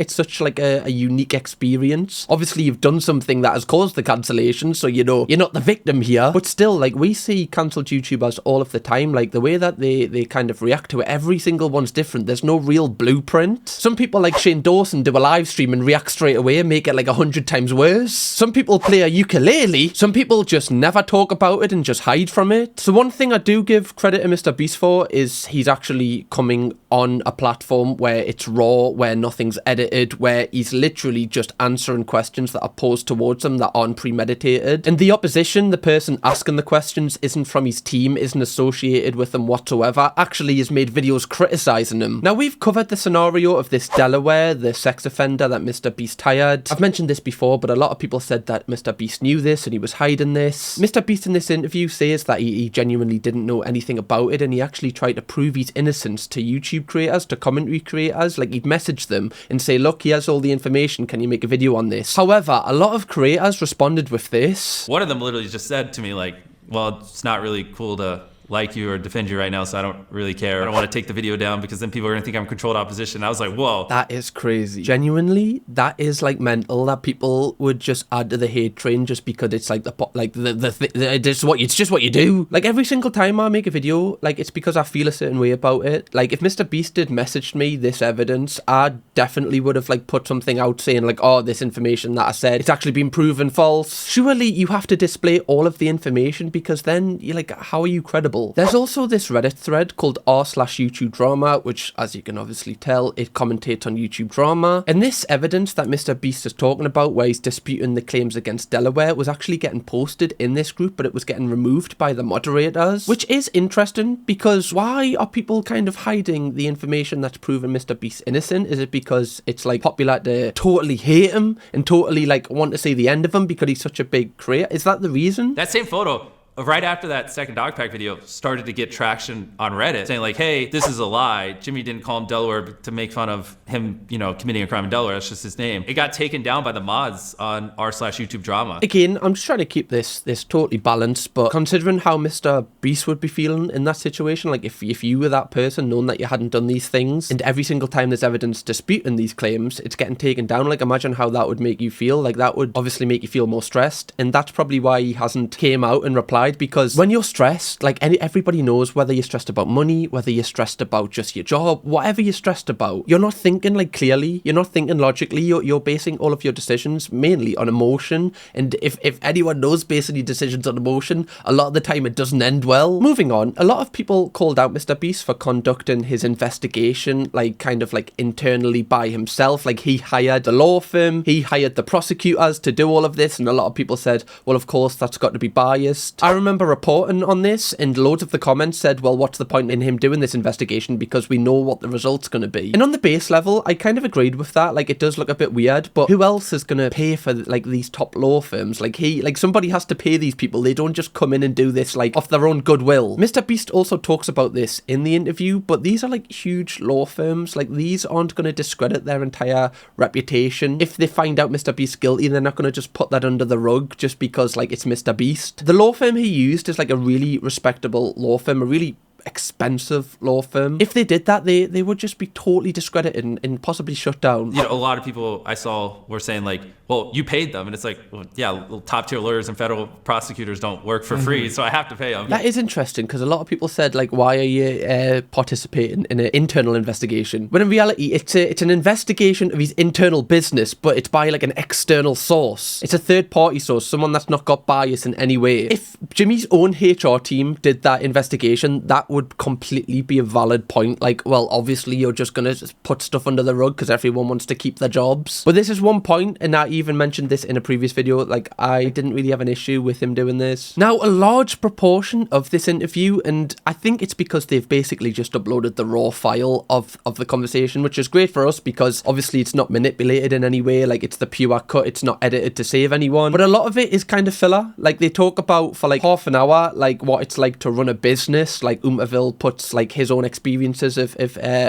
it's such, like, a unique experience. Obviously, you've done something that has caused the cancellation, so, you know, you're not the victim here, but still, like, we see cancelled YouTubers all of the time, like, the way that they kind of react to it, every single one's different. There's no real blueprint. Some people like Shane Dawson do a live stream and react straight away and make it like 100 times worse. Some people play a ukulele. Some people just never talk about it and just hide from it. So one thing I do give credit to MrBeast for is he's actually coming on a platform where it's raw, where nothing's edited, where he's literally just answering questions that are posed towards him that aren't premeditated. And the opposition, the person asking the questions, isn't from his team, isn't associated with him whatsoever, actually has made videos criticizing him. Now, we've covered the scenario of this Delaware, the sex offender that MrBeast hired. I've mentioned this before, but a lot of people said that MrBeast knew this and he was hiding this. MrBeast in this interview says that he genuinely didn't know anything about it, and he actually tried to prove his innocence to YouTube creators, to commentary creators. Like, he'd message them and say, look, here's all the information, can you make a video on this? However, a lot of creators responded with this. One of them literally just said to me, like, well, it's not really cool to like you or defend you right now, so I don't really care. I don't want to take the video down because then people are gonna think I'm controlled opposition. I was like, whoa. That is crazy. Genuinely, that is like mental, that people would just add to the hate train just because it's like it's just what you do. Like every single time I make a video, like it's because I feel a certain way about it. Like if MrBeast had messaged me this evidence, I definitely would have like put something out saying like, oh, this information that I said, it's actually been proven false. Surely you have to display all of the information because then you're like, how are you credible? There's also this Reddit thread called r/YouTube drama, which, as you can obviously tell, it commentates on YouTube drama. And this evidence that MrBeast is talking about, where he's disputing the claims against Delaware, was actually getting posted in this group, but it was getting removed by the moderators, which is interesting because why are people kind of hiding the information that's proven MrBeast innocent? Is it because it's like popular to totally hate him and totally like want to see the end of him because he's such a big creator? Is that the reason? That same photo, right after that second Dogpack video, started to get traction on Reddit, saying like, hey, this is a lie. Jimmy didn't call him Delaware to make fun of him, you know, committing a crime in Delaware. That's just his name. It got taken down by the mods on r/YouTube drama. Again, I'm just trying to keep this totally balanced, but considering how MrBeast would be feeling in that situation, like if you were that person, knowing that you hadn't done these things, and every single time there's evidence disputing these claims, it's getting taken down, like imagine how that would make you feel. Like that would obviously make you feel more stressed, and that's probably why he hasn't came out and replied side, because when you're stressed, like everybody knows, whether you're stressed about money, whether you're stressed about just your job, whatever you're stressed about, you're not thinking like clearly, you're not thinking logically, you're basing all of your decisions mainly on emotion. And if anyone knows basing your decisions on emotion, a lot of the time it doesn't end well. Moving on, a lot of people called out MrBeast for conducting his investigation like kind of like internally by himself. Like he hired the law firm, he hired the prosecutors to do all of this, and a lot of people said, well, of course that's got to be biased. I remember reporting on this, and loads of the comments said, well, what's the point in him doing this investigation, because we know what the result's going to be. And on the base level, I kind of agreed with that. Like, it does look a bit weird, but who else is going to pay for like these top law firms? Like somebody has to pay these people. They don't just come in and do this like off their own goodwill. MrBeast also talks about this in the interview, but these are like huge law firms. Like, these aren't going to discredit their entire reputation. If they find out MrBeast's guilty, they're not going to just put that under the rug just because like it's MrBeast. The law firm he used is like a really respectable law firm, a really expensive law firm. If they did that, they would just be totally discredited and possibly shut down. You know, a lot of people I saw were saying like, well, you paid them. And it's like, well, yeah, top tier lawyers and federal prosecutors don't work for free, so I have to pay them. That is interesting, because a lot of people said like, why are you participating in an internal investigation? When in reality, it's an investigation of his internal business, but it's by like an external source. It's a third party source, someone that's not got bias in any way. If Jimmy's own HR team did that investigation, that would completely be a valid point. Like, well, obviously you're just gonna put stuff under the rug because everyone wants to keep their jobs. But this is one point, and I even mentioned this in a previous video, like I didn't really have an issue with him doing this. Now, a large proportion of this interview, and I think it's because they've basically just uploaded the raw file of the conversation, which is great for us because obviously it's not manipulated in any way. Like, it's the pure cut, it's not edited to save anyone. But a lot of it is kind of filler. Like, they talk about for like half an hour like what it's like to run a business. Like, oompaville puts like his own experiences of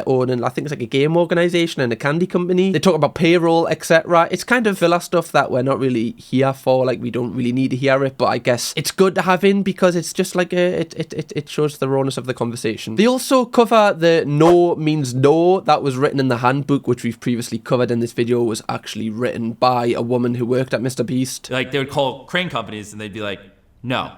owning, I think it's like a game organization and a candy company. They talk about payroll, etc. It's kind of filler stuff that we're not really here for. Like, we don't really need to hear it, but I guess it's good to have in because it's just like it shows the rawness of the conversation. They also cover the no means no that was written in the handbook, which we've previously covered in this video, was actually written by a woman who worked at MrBeast. Like, they would call crane companies and they'd be like, no.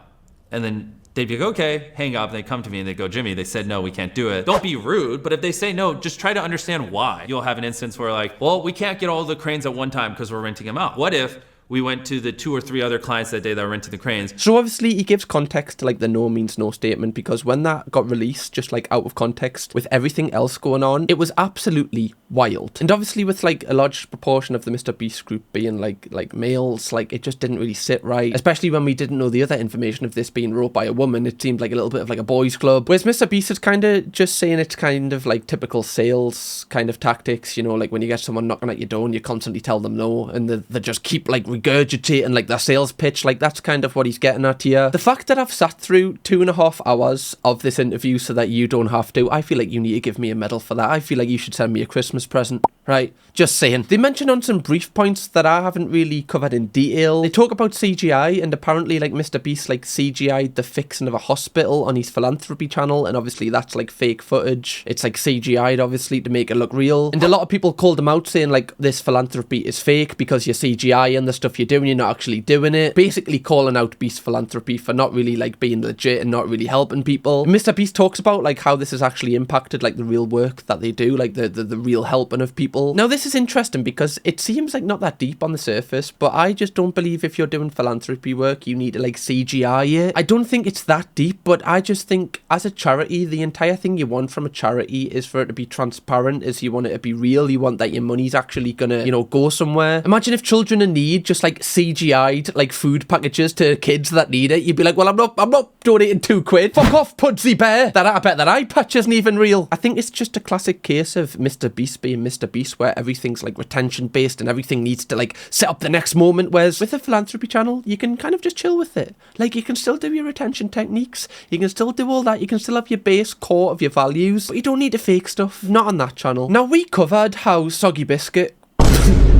And then they'd be like, okay, hang up. And they come to me and they go, Jimmy, they said no, we can't do it. Don't be rude, but if they say no, just try to understand why. You'll have an instance where like, well, we can't get all the cranes at one time because we're renting them out. What if we went to the 2 or 3 other clients that day that were renting the cranes? So obviously he gives context to like the no means no statement, because when that got released, just like out of context with everything else going on, it was absolutely wild. And obviously with like a large proportion of the MrBeast group being like males, like it just didn't really sit right, especially when we didn't know the other information of this being wrote by a woman. It seemed like a little bit of like a boys club, whereas MrBeast is kind of just saying it's kind of like typical sales kind of tactics, you know, like when you get someone knocking at your door and you constantly tell them no, and they just keep like regurgitating like their sales pitch. Like, that's kind of what he's getting at here. The fact that I've sat through 2.5 hours of this interview so that you don't have to, I feel like you need to give me a medal for that. I feel like you should send me a Christmas present, right? Just saying. They mention on some brief points that I haven't really covered in detail. They talk about CGI, and apparently like MrBeast like CGI'd the fixing of a hospital on his Philanthropy channel, and obviously that's like fake footage. It's like CGI'd obviously to make it look real, and a lot of people called him out saying like this Philanthropy is fake because you're CGI and the stuff you're doing, you're not actually doing it. Basically calling out Beast Philanthropy for not really like being legit and not really helping people. MrBeast talks about like how this has actually impacted like the real work that they do, like the real helping of people. Now this is interesting because it seems like not that deep on the surface, but I just don't believe if you're doing philanthropy work you need to like CGI it. I don't think it's that deep, but I just think as a charity, the entire thing you want from a charity is for it to be transparent, is you want it to be real, you want that your money's actually gonna, you know, go somewhere. Imagine if children in need just like CGI'd like food packages to kids that need it. You'd be like, well, I'm not donating £2. Fuck off, Pudsey Bear. I bet that eye patch isn't even real. I think it's just a classic case of MrBeast being MrBeast, where everything's like retention based and everything needs to like set up the next moment, whereas with a philanthropy channel you can kind of just chill with it. Like, you can still do your retention techniques, you can still do all that, you can still have your base core of your values, but you don't need to fake stuff. Not on that channel. Now, we covered how Soggy Biscuit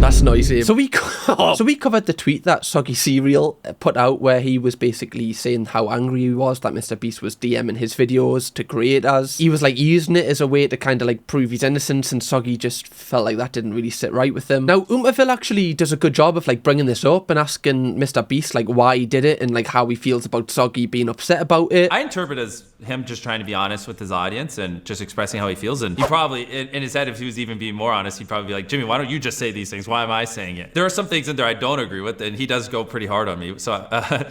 That's noisy. So we covered the tweet that Soggy Cereal put out where he was basically saying how angry he was that MrBeast was DMing his videos to creators. He was like using it as a way to kind of like prove his innocence, and Soggy just felt like that didn't really sit right with him. Now, oompaville actually does a good job of like bringing this up and asking MrBeast like why he did it and like how he feels about Soggy being upset about it. I interpret as him just trying to be honest with his audience and just expressing how he feels. And he probably, in his head, if he was even being more honest, he'd probably be like, Jimmy, why don't you just say these things? Why am I saying it? There are some things in there I don't agree with, and he does go pretty hard on me, so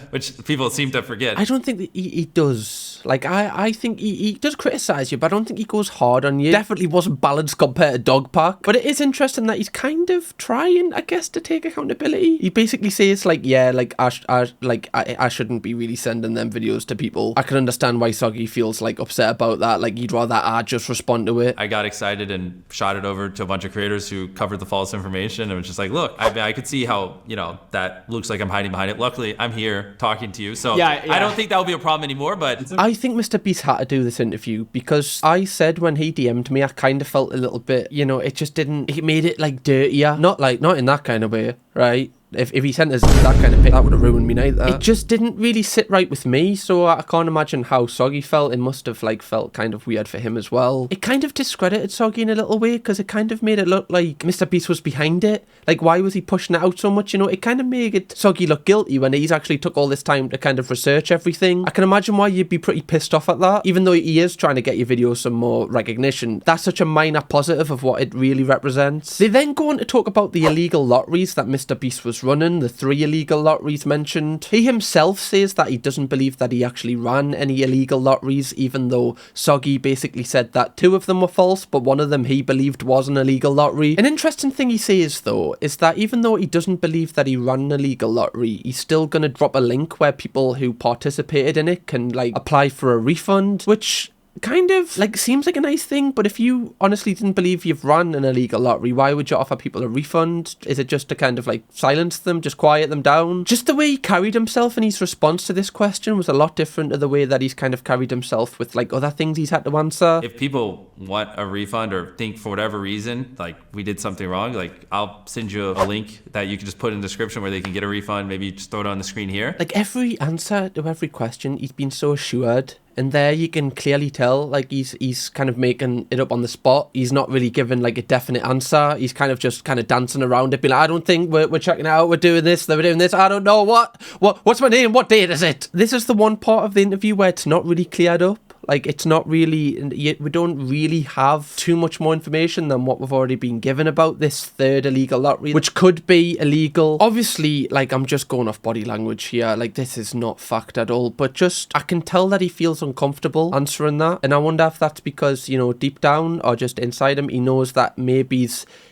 which people seem to forget. I don't think that he does. Like, I think he does criticize you, but I don't think he goes hard on you. Definitely wasn't balanced compared to Dogpack. But it is interesting that he's kind of trying, I guess, to take accountability. He basically says, like, yeah, like, I shouldn't be really sending them videos to people. I can understand why Soggy feels, like, upset about that. Like, he'd rather I just respond to it. I got excited and shot it over to a bunch of creators who covered the false information and was just like, look, I could see how, you know, that looks like I'm hiding behind it. Luckily, I'm here talking to you. So yeah. I don't think that will be a problem anymore, but... I think MrBeast had to do this interview because I said when he DM'd me, I kind of felt a little bit, you know, it just didn't... It made it, like, dirtier. Not in that kind of way, right? If he sent us that kind of pic, that would have ruined me night. It just didn't really sit right with me, so I can't imagine how Soggy felt. It must have like felt kind of weird for him as well. It kind of discredited Soggy in a little way because it kind of made it look like MrBeast was behind it. Like, why was he pushing it out so much? You know, it kind of made it Soggy look guilty when he's actually took all this time to kind of research everything. I can imagine why you'd be pretty pissed off at that, even though he is trying to get your video some more recognition. That's such a minor positive of what it really represents. They then go on to talk about the illegal lotteries that MrBeast was running, the 3 illegal lotteries mentioned. He himself says that he doesn't believe that he actually ran any illegal lotteries, even though Soggy basically said that 2 of them were false, but one of them he believed was an illegal lottery. An interesting thing he says, though, is that even though he doesn't believe that he ran an illegal lottery, he's still going to drop a link where people who participated in it can, like, apply for a refund, which... kind of like seems like a nice thing, but if you honestly didn't believe you've run an illegal lottery, why would you offer people a refund? Is it just to kind of like silence them, just quiet them down? Just the way he carried himself in his response to this question was a lot different to the way that he's kind of carried himself with like other things he's had to answer. If people want a refund or think for whatever reason like we did something wrong, like I'll send you a link that you can just put in the description where they can get a refund. Maybe just throw it on the screen here. Like every answer to every question, he's been so assured. And there you can clearly tell, like, he's kind of making it up on the spot. He's not really giving, like, a definite answer. He's kind of just kind of dancing around it, being like, I don't think we're checking it out, we're doing this, we're doing this, I don't know, what's my name, what date is it? This is the one part of the interview where it's not really cleared up. Like, it's not really, we don't really have too much more information than what we've already been given about this 3rd illegal lottery, which could be illegal. Obviously, like, I'm just going off body language here. Like, this is not fact at all, but just, I can tell that he feels uncomfortable answering that. And I wonder if that's because, you know, deep down or just inside him, he knows that maybe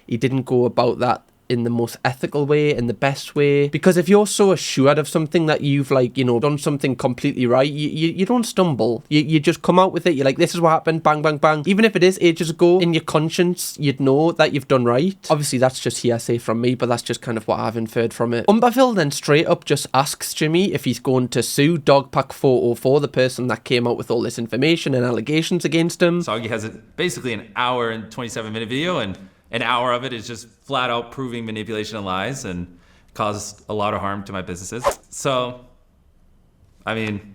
he didn't go about that in the most ethical way, in the best way. Because if you're so assured of something that you've, like, you know, done something completely right, you don't stumble. You just come out with it. You're like, this is what happened, bang, bang, bang. Even if it is ages ago, in your conscience, you'd know that you've done right. Obviously, that's just hearsay from me, but that's just kind of what I've inferred from it. oompaville then straight up just asks Jimmy if he's going to sue Dogpack404, the person that came out with all this information and allegations against him. Soggy has basically an hour and 27-minute video, and an hour of it is just flat out proving manipulation and lies and caused a lot of harm to my businesses. So, I mean...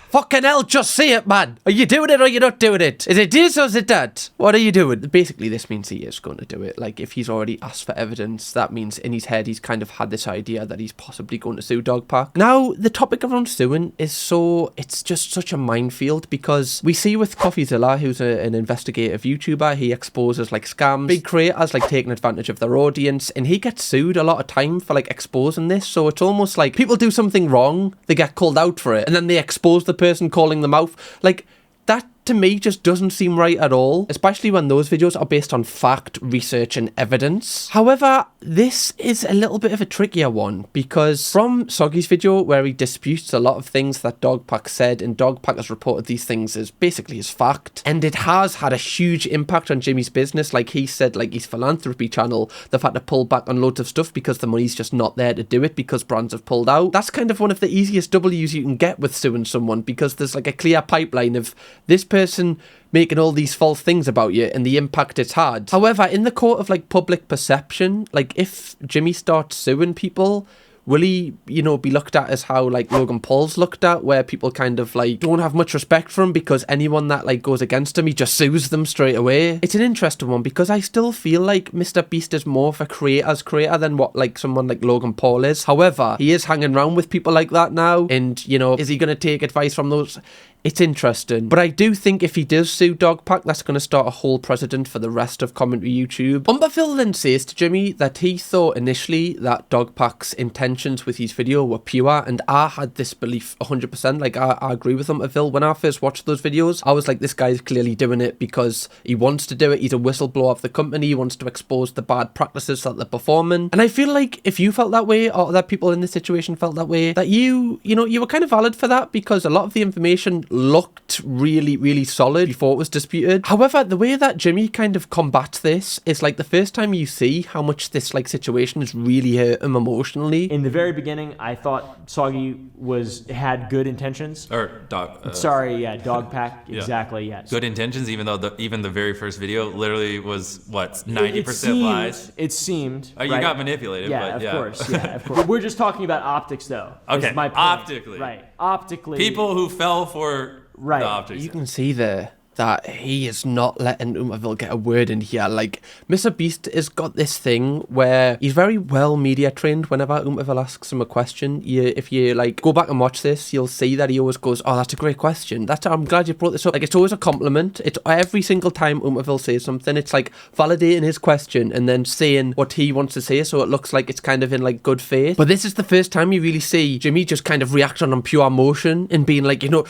Fucking hell, just say it, man. Are you doing it or are you not doing it? Is it this or is it that? What are you doing? Basically, this means he is going to do it. Like, if he's already asked for evidence, that means in his head he's kind of had this idea that he's possibly going to sue Dogpack. Now, the topic around suing is it's just such a minefield because we see with CoffeeZilla, who's an investigative YouTuber, he exposes, like, scams. Big creators, like, taking advantage of their audience, and he gets sued a lot of time for, like, exposing this. So it's almost like people do something wrong, they get called out for it, and then they expose the person calling them out. Like, that to me just doesn't seem right at all, especially when those videos are based on fact, research and evidence. However, this is a little bit of a trickier one because from Soggy's video where he disputes a lot of things that Dogpack said, and Dogpack has reported these things as basically as fact, and it has had a huge impact on Jimmy's business. Like he said, like his Philanthropy channel, they've had to pull back on loads of stuff because the money's just not there to do it because brands have pulled out. That's kind of one of the easiest W's you can get with suing someone because there's like a clear pipeline of this person making all these false things about you and the impact it's had. However, in the court of like public perception, like if Jimmy starts suing people, will he, you know, be looked at as how like Logan Paul's looked at, where people kind of like don't have much respect for him because anyone that like goes against him, he just sues them straight away? It's an interesting one because I still feel like MrBeast is more of a creator's creator than what like someone like Logan Paul is. However, he is hanging around with people like that now, and you know, is he going to take advice from those? It's interesting. But I do think if he does sue Dogpack, that's going to start a whole precedent for the rest of commentary YouTube. oompaville then says to Jimmy that he thought initially that Dogpack's intentions with his video were pure, and I had this belief 100%. Like, I agree with oompaville. When I first watched those videos, I was like, this guy's clearly doing it because he wants to do it. He's a whistleblower of the company. He wants to expose the bad practices that they're performing. And I feel like if you felt that way, or that people in this situation felt that way, that you were kind of valid for that, because a lot of the information looked really, really solid before it was disputed. However, the way that Jimmy kind of combats this is like the first time you see how much this like situation has really hurt him emotionally. In the very beginning, I thought Soggy had good intentions. Or Dogpack. Exactly. Yes. Good intentions, even though even the very first video literally was what 90% lies. It seemed. You right? got manipulated. Yeah, but of course. Yeah, of course. We're just talking about optics, though. Okay. My point. Optically. Right. Optically. People who fell for right. the optics. You can see there that he is not letting oompaville get a word in here. Like, MrBeast has got this thing where he's very well media trained. Whenever oompaville asks him a question, if you like go back and watch this, you'll see that he always goes, oh, that's a great question. I'm glad you brought this up. Like, it's always a compliment. It's every single time oompaville says something, it's like validating his question and then saying what he wants to say, so it looks like it's kind of in like good faith. But this is the first time you really see Jimmy just kind of react on pure emotion and being like, you know,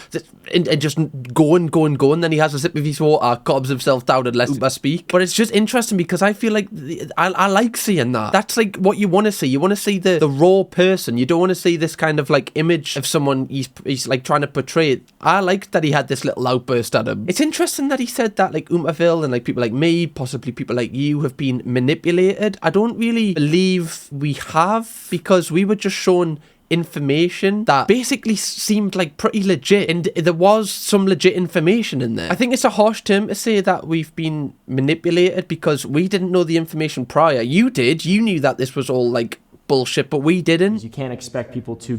and just going. Then he has a sip of his water, calms himself down and lets him speak. But it's just interesting because I feel like I like seeing that. That's like what you want to see. You want to see the raw person. You don't want to see this kind of like image of someone he's like trying to portray. I liked that he had this little outburst at him. It's interesting that he said that like oompaville and like people like me, possibly people like you, have been manipulated. I don't really believe we have, because we were just shown information that basically seemed like pretty legit, and there was some legit information in there. I think it's a harsh term to say that we've been manipulated, because we didn't know the information prior. You did. You knew that this was all like bullshit, but we didn't. You can't expect people to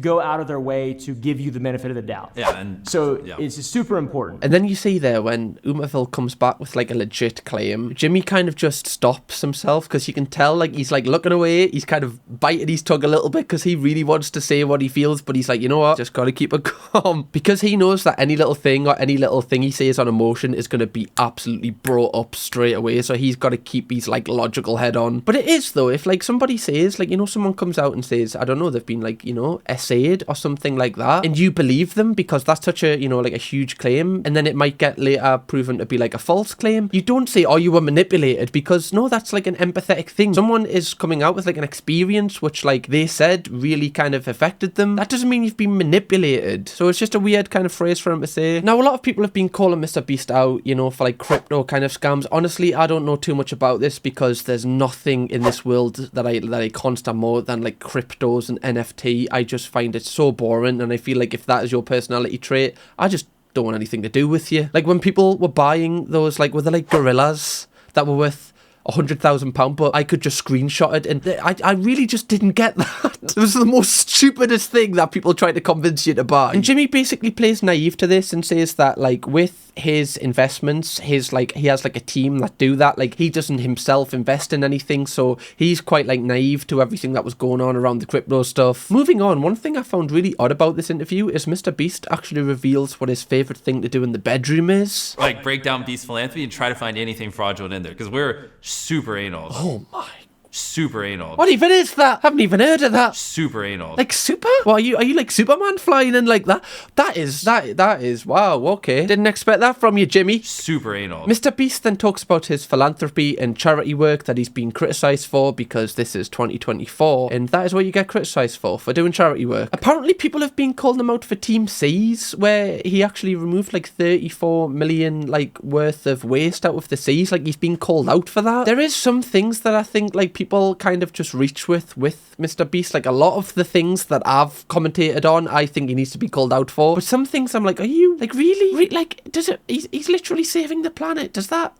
go out of their way to give you the benefit of the doubt. Yeah, and so it's super important. And then you see there when oompaville comes back with like a legit claim, Jimmy kind of just stops himself, because you can tell like he's like looking away. He's kind of biting his tongue a little bit because he really wants to say what he feels, but he's like, you know what, just gotta keep it calm, because he knows that any little thing he says on emotion is going to be absolutely brought up straight away. So he's got to keep his like logical head on. But it is though, if like somebody says, like, you know, someone comes out and says, I don't know, they've been like, you know, essayed or something like that, and you believe them because that's such a, you know, like a huge claim, and then it might get later proven to be like a false claim. You don't say, oh, you were manipulated, because no, that's like an empathetic thing. Someone is coming out with like an experience which like they said really kind of affected them. That doesn't mean you've been manipulated. So it's just a weird kind of phrase for him to say. Now, a lot of people have been calling MrBeast out, you know, for like crypto kind of scams. Honestly, I don't know too much about this, because there's nothing in this world that I constantly more than like cryptos and NFT. I just find it so boring, and I feel like if that is your personality trait, I just don't want anything to do with you. Like when people were buying those, like, were they like gorillas that were worth £100,000, but I could just screenshot it, and I really just didn't get that. It was the most stupidest thing that people tried to convince you to buy. And Jimmy basically plays naive to this and says that like with his investments, he has like a team that do that. Like, he doesn't himself invest in anything, so he's quite like naive to everything that was going on around the crypto stuff. Moving on, one thing I found really odd about this interview is MrBeast actually reveals what his favorite thing to do in the bedroom is. Like, break down Beast Philanthropy and try to find anything fraudulent in there, because we're super anal. Oh my. Super anal. What even is that? Haven't even heard of that. Super anal. Like super? Well, are you like Superman flying in like that? That is wow, okay. Didn't expect that from you, Jimmy. Super anal. MrBeast then talks about his philanthropy and charity work that he's been criticised for, because this is 2024, and that is what you get criticised for doing charity work. Apparently people have been calling him out for Team C's, where he actually removed like 34 million like worth of waste out of the seas. Like, he's been called out for that. There is some things that I think like people people kind of just reach with MrBeast. Like, a lot of the things that I've commentated on, I think he needs to be called out for. But some things I'm like, are you, like, really? Like, does it, he's literally saving the planet. Does that...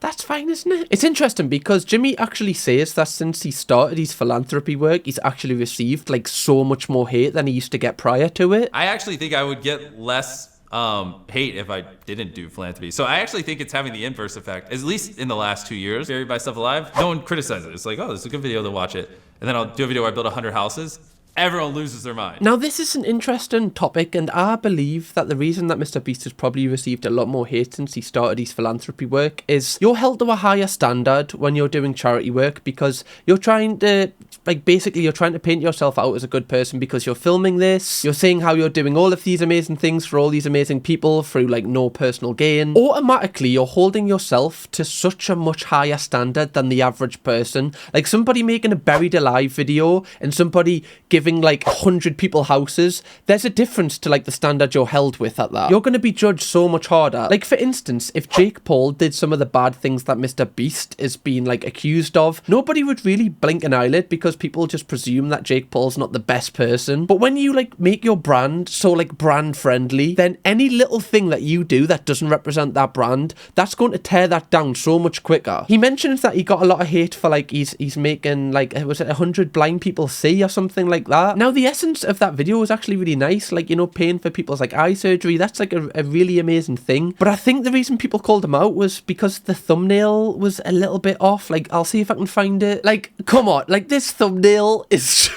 That's fine, isn't it? It's interesting because Jimmy actually says that since he started his philanthropy work, he's actually received like so much more hate than he used to get prior to it. I actually think I would get less hate if I didn't do philanthropy. So I actually think it's having the inverse effect, at least in the last 2 years. Buried by Stuff Alive, no one criticizes it. It's like, oh, this is a good video to watch it. And then I'll do a video where I build 100 houses. Everyone loses their mind. Now, this is an interesting topic, and I believe that the reason that MrBeast has probably received a lot more hate since he started his philanthropy work is you're held to a higher standard when you're doing charity work, because you're trying to, like, basically you're trying to paint yourself out as a good person because you're filming this, you're saying how you're doing all of these amazing things for all these amazing people through, like, no personal gain. Automatically, you're holding yourself to such a much higher standard than the average person. Like, somebody making a buried alive video and somebody giving like 100 people houses, there's a difference to like the standard you're held with at that. You're going to be judged so much harder. Like, for instance, if Jake Paul did some of the bad things that MrBeast is being like accused of, nobody would really blink an eyelid because people just presume that Jake Paul's not the best person. But when you like make your brand so like brand friendly, then any little thing that you do that doesn't represent that brand, that's going to tear that down so much quicker. He mentions that he got a lot of hate for like he's making like, was it 100 blind people see or something like that. Now, the essence of that video was actually really nice, like, you know, paying for people's like eye surgery. That's like a really amazing thing. But I think the reason people called him out was because the thumbnail was a little bit off. Like, I'll see if I can find it. Like, come on, like, this thumbnail is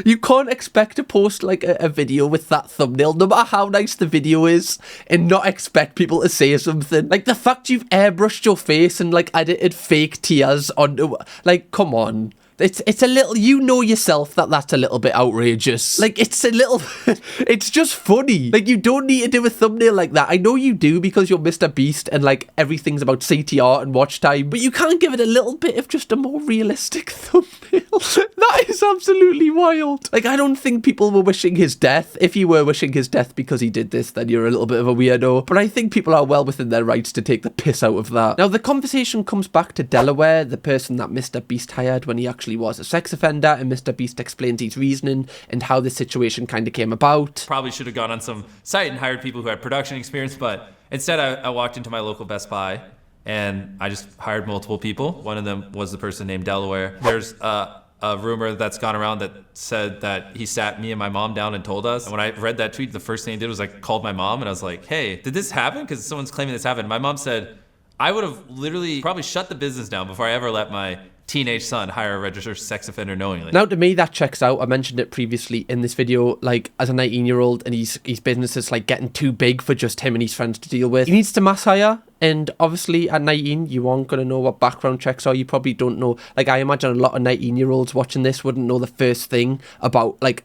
you can't expect to post like a video with that thumbnail, no matter how nice the video is, and not expect people to say something. Like, the fact you've airbrushed your face and like edited fake tears onto, like, come on. It's a little, you know yourself that that's a little bit outrageous. Like, it's a little, it's just funny. Like, you don't need to do a thumbnail like that. I know you do because you're MrBeast and like everything's about CTR and watch time, but you can't give it a little bit of just a more realistic thumbnail. That is absolutely wild. Like, I don't think people were wishing his death. If you were wishing his death because he did this, then you're a little bit of a weirdo. But I think people are well within their rights to take the piss out of that. Now, the conversation comes back to Delaware, the person that MrBeast hired when he actually was a sex offender, and MrBeast explains his reasoning and how this situation kind of came about. Probably should have gone on some site and hired people who had production experience, but instead I walked into my local Best Buy and I just hired multiple people. One of them was the person named Delaware. There's a rumor that's gone around that said that he sat me and my mom down and told us. And when I read that tweet, the first thing I did was I called my mom and I was like, hey, did this happen? Because someone's claiming this happened. My mom said, I would have literally probably shut the business down before I ever let my teenage son hire a registered sex offender knowingly. Now, to me, that checks out. I mentioned it previously in this video, like, as a 19-year-old and his business is like getting too big for just him and his friends to deal with. He needs to mass hire. And obviously at 19, you aren't going to know what background checks are. You probably don't know. Like, I imagine a lot of 19-year-olds watching this wouldn't know the first thing about, like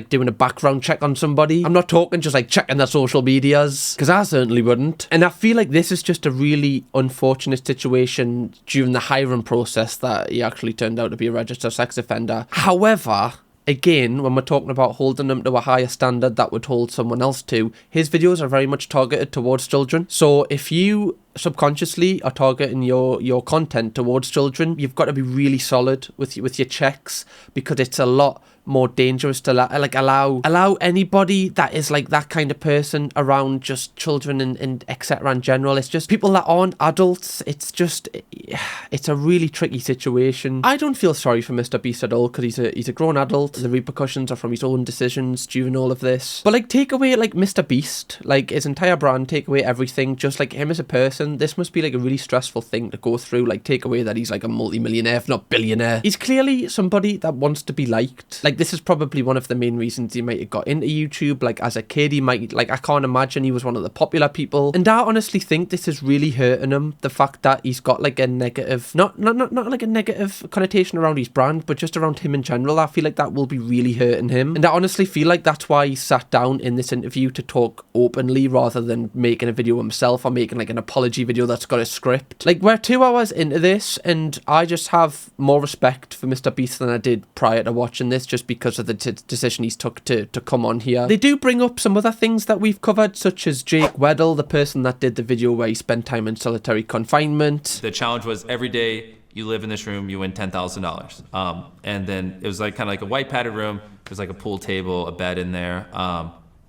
doing a background check on somebody. I'm not talking just like checking their social medias, because I certainly wouldn't. And I feel like this is just a really unfortunate situation during the hiring process that he actually turned out to be a registered sex offender. However, again, when we're talking about holding them to a higher standard that would hold someone else to, his videos are very much targeted towards children. So if you subconsciously are targeting your content towards children, you've got to be really solid with your checks, because it's a lot more dangerous to like allow anybody that is like that kind of person around just children and etc. in general. It's just people that aren't adults. It's a really tricky situation. I don't feel sorry for MrBeast at all, because he's a grown adult. The repercussions are from his own decisions during all of this. But like, take away like MrBeast, like his entire brand, take away everything, just like him as a person. This must be like a really stressful thing to go through. Like, take away that he's like a multi-millionaire, if not billionaire. He's clearly somebody that wants to be liked. Like, this is probably one of the main reasons he might have got into YouTube. Like, as a kid, he might, like, I can't imagine he was one of the popular people. And I honestly think this is really hurting him. The fact that he's got like a negative, not like a negative connotation around his brand, but just around him in general. I feel like that will be really hurting him. And I honestly feel like that's why he sat down in this interview to talk openly, rather than making a video himself or making like an apology video that's got a script. Like, we're 2 hours into this and I just have more respect for MrBeast than I did prior to watching this, just because of the decision he's took to come on here. They do bring up some other things that we've covered, such as Jake Weddle, the person that did the video where he spent time in solitary confinement. The challenge was every day you live in this room, you win $10,000. And then it was like kind of like a white padded room. There's like a pool table, a bed in there,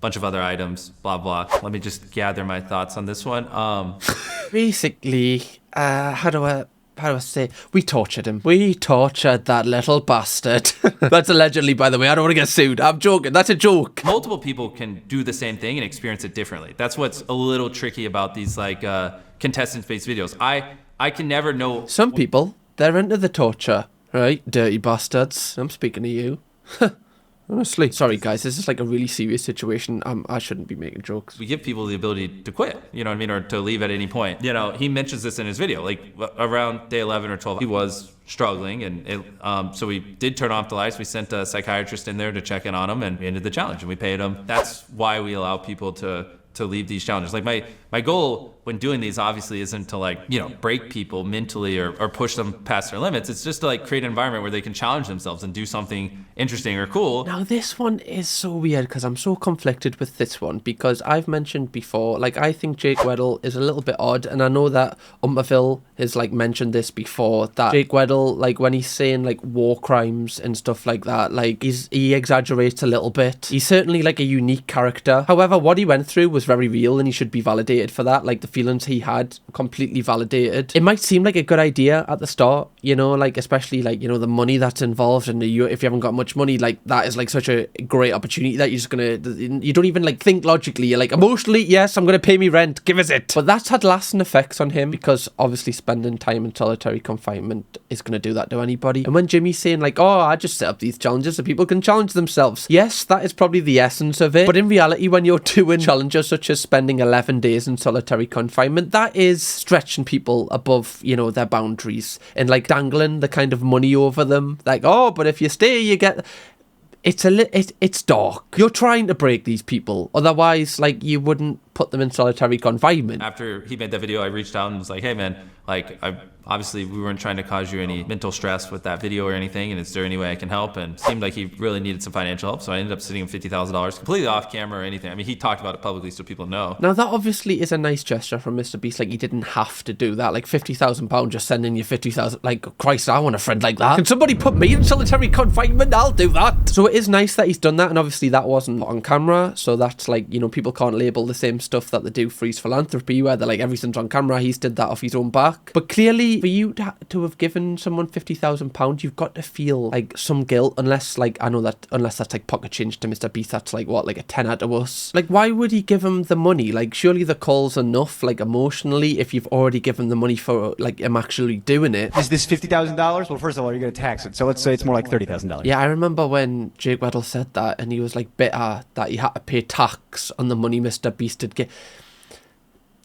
bunch of other items, blah, blah. Let me just gather my thoughts on this one. Basically, how do I say? We tortured him. We tortured that little bastard. That's allegedly, by the way. I don't want to get sued. I'm joking. That's a joke. Multiple people can do the same thing and experience it differently. That's what's a little tricky about these like contestant-based videos. I can never know. Some people, they're into the torture, right? Dirty bastards. I'm speaking to you. Honestly. Sorry, guys. This is like a really serious situation. I shouldn't be making jokes. We give people the ability to quit, you know what I mean, or to leave at any point. You know, he mentions this in his video, like around day 11 or 12, he was struggling, and so we did turn off the lights. We sent a psychiatrist in there to check in on him, and we ended the challenge, and we paid him. That's why we allow people to leave these challenges. Like my goal when doing these obviously isn't to like, you know, break people mentally or push them past their limits. It's just to like create an environment where they can challenge themselves and do something interesting or cool. Now this one is so weird because I'm so conflicted with this one because I've mentioned before, like I think Jake Weddle is a little bit odd, and I know that oompaville has like mentioned this before, that Jake Weddle, like when he's saying like war crimes and stuff like that, like he exaggerates a little bit. He's certainly like a unique character. However, what he went through was very real and he should be validated for that. Like the feelings he had, completely validated. It might seem like a good idea at the start, you know, like especially like, you know, the money that's involved, and if you haven't got much money, like that is like such a great opportunity that you're just gonna, you don't even like think logically. You're like, emotionally, yes, I'm gonna pay me rent, give us it. But that's had lasting effects on him because obviously spending time in solitary confinement is gonna do that to anybody. And when Jimmy's saying like, oh, I just set up these challenges so people can challenge themselves, yes, that is probably the essence of it. But in reality, when you're doing challenges such as spending 11 days in solitary confinement, that is stretching people above, you know, their boundaries and like dangling the kind of money over them, like, oh, but if you stay you get. It's dark. You're trying to break these people, otherwise like you wouldn't put them in solitary confinement. After he made that video, I reached out and was like, hey man, like obviously we weren't trying to cause you any mental stress with that video or anything, and is there any way I can help? And it seemed like he really needed some financial help, so I ended up sending him $50,000 completely off camera or anything. I mean, he talked about it publicly so people know. Now that obviously is a nice gesture from MrBeast. Like he didn't have to do that. Like £50,000 just sending you 50,000. Like Christ, I want a friend like that. Can somebody put me in solitary confinement? I'll do that. So it is nice that he's done that, and obviously that wasn't on camera, so that's like, you know, people can't label the same stuff that they do for his Philanthropy, where they're like everything's on camera. He's did that off his own back. But clearly, for you to have given someone £50,000, you've got to feel like some guilt, unless like, I know that unless that's like pocket change to MrBeast, that's like what, like a tenner to us. Like why would he give him the money? Like surely the call's enough, like emotionally, if you've already given the money for like him actually doing it. Is this $50,000? Well, first of all, you're going to tax it, so let's say it's more like $30,000. Yeah, I remember when Jake Weddle said that, and he was like bitter that he had to pay tax on the money MrBeast did get.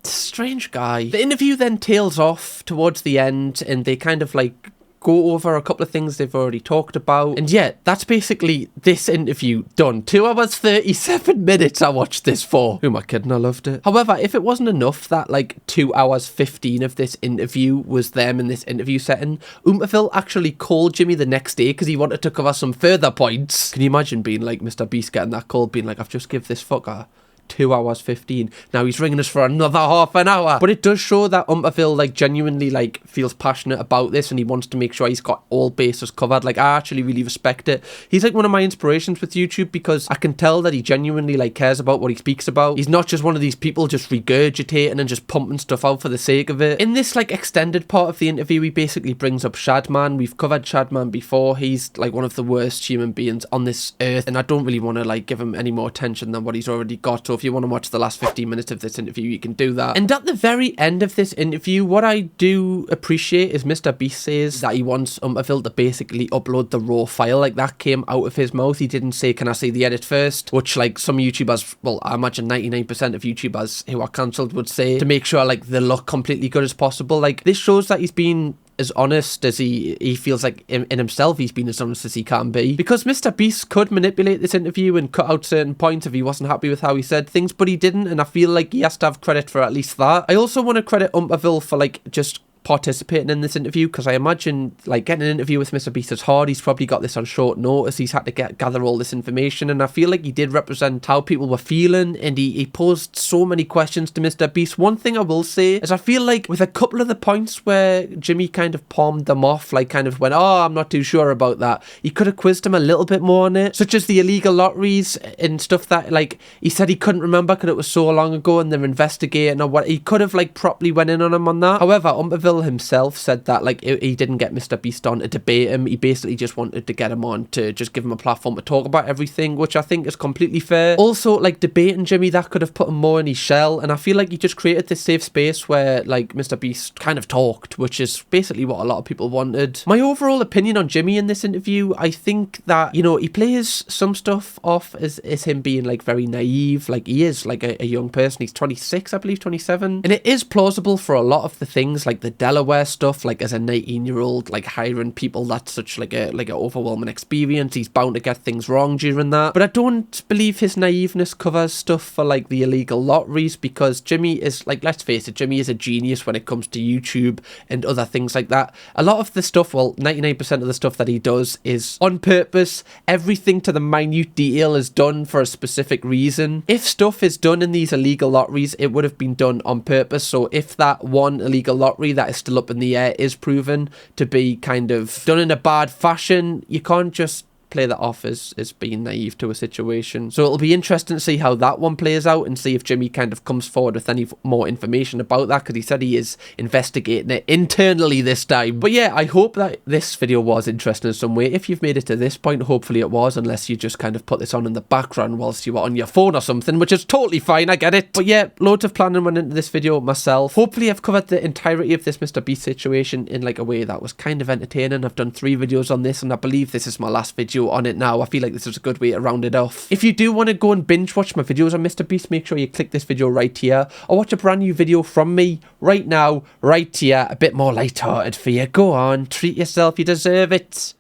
Strange guy. The interview then tails off towards the end, and they kind of like go over a couple of things they've already talked about. And yeah, that's basically this interview done. 2 hours 37 minutes I watched this for. Who am I kidding? I loved it. However, if it wasn't enough that like 2 hours 15 of this interview was them in this interview setting, oompaville actually called Jimmy the next day because he wanted to cover some further points. Can you imagine being like MrBeast getting that call, being like, I've just give this fucker 2 hours 15. Now he's ringing us for another half an hour. But it does show that oompaville like genuinely like feels passionate about this, and he wants to make sure he's got all bases covered. Like I actually really respect it. He's like one of my inspirations with YouTube because I can tell that he genuinely like cares about what he speaks about. He's not just one of these people just regurgitating and just pumping stuff out for the sake of it. In this like extended part of the interview, he basically brings up Shadman. We've covered Shadman before. He's like one of the worst human beings on this earth, and I don't really want to like give him any more attention than what he's already got. So if you want to watch the last 15 minutes of this interview, you can do that. And at the very end of this interview, what I do appreciate is MrBeast says that he wants oompaville to basically upload the raw file. Like that came out of his mouth. He didn't say, can I see the edit first? Which like some YouTubers, well, I imagine 99% of YouTubers who are cancelled would say, to make sure like they look completely good as possible. Like this shows that he's been as honest as he feels like in himself he's been as honest as he can be, because MrBeast could manipulate this interview and cut out certain points if he wasn't happy with how he said things, but he didn't, and I feel like he has to have credit for at least that. I also want to credit oompaville for like just participating in this interview, because I imagine like getting an interview with MrBeast is hard. He's probably got this on short notice. He's had to gather all this information, and I feel like he did represent how people were feeling, and he posed so many questions to MrBeast. One thing I will say is I feel like with a couple of the points where Jimmy kind of palmed them off, like kind of went, oh, I'm not too sure about that, he could have quizzed him a little bit more on it, such as the illegal lotteries and stuff that like he said he couldn't remember because it was so long ago and they're investigating or what. He could have like properly went in on him on that. However, oompaville himself said that like he didn't get MrBeast on to debate him. He basically just wanted to get him on to just give him a platform to talk about everything, which I think is completely fair. Also, like debating Jimmy, that could have put him more in his shell, and I feel like he just created this safe space where like MrBeast kind of talked, which is basically what a lot of people wanted. My overall opinion on Jimmy in this interview, I think that, you know, he plays some stuff off as him being like very naive, like he is like a young person. He's 26, I believe, 27, and it is plausible for a lot of the things like the Delaware stuff, like as a 19-year-old like hiring people, that's such like a overwhelming experience. He's bound to get things wrong during that, but I don't believe his naiveness covers stuff for like the illegal lotteries, because Jimmy is like, let's face it, Jimmy is a genius when it comes to YouTube and other things like that. A lot of the stuff, well, 99% of the stuff that he does is on purpose. Everything to the minute detail is done for a specific reason. If stuff is done in these illegal lotteries, it would have been done on purpose. So if that one illegal lottery that is still up in the air is proven to be kind of done in a bad fashion, you can't just play that off as being naive to a situation. So it'll be interesting to see how that one plays out and see if Jimmy kind of comes forward with any more information about that, because he said he is investigating it internally this time. But yeah, I hope that this video was interesting in some way. If you've made it to this point, hopefully it was, unless you just kind of put this on in the background whilst you were on your phone or something, which is totally fine, I get it. But yeah, loads of planning went into this video myself. Hopefully I've covered the entirety of this MrBeast situation in like a way that was kind of entertaining. I've done 3 videos on this, and I believe this is my last video on it now. I feel like this is a good way to round it off. If you do want to go and binge watch my videos on MrBeast, make sure you click this video right here, or watch a brand new video from me right now, right here, a bit more lighthearted for you. Go on, treat yourself, you deserve it.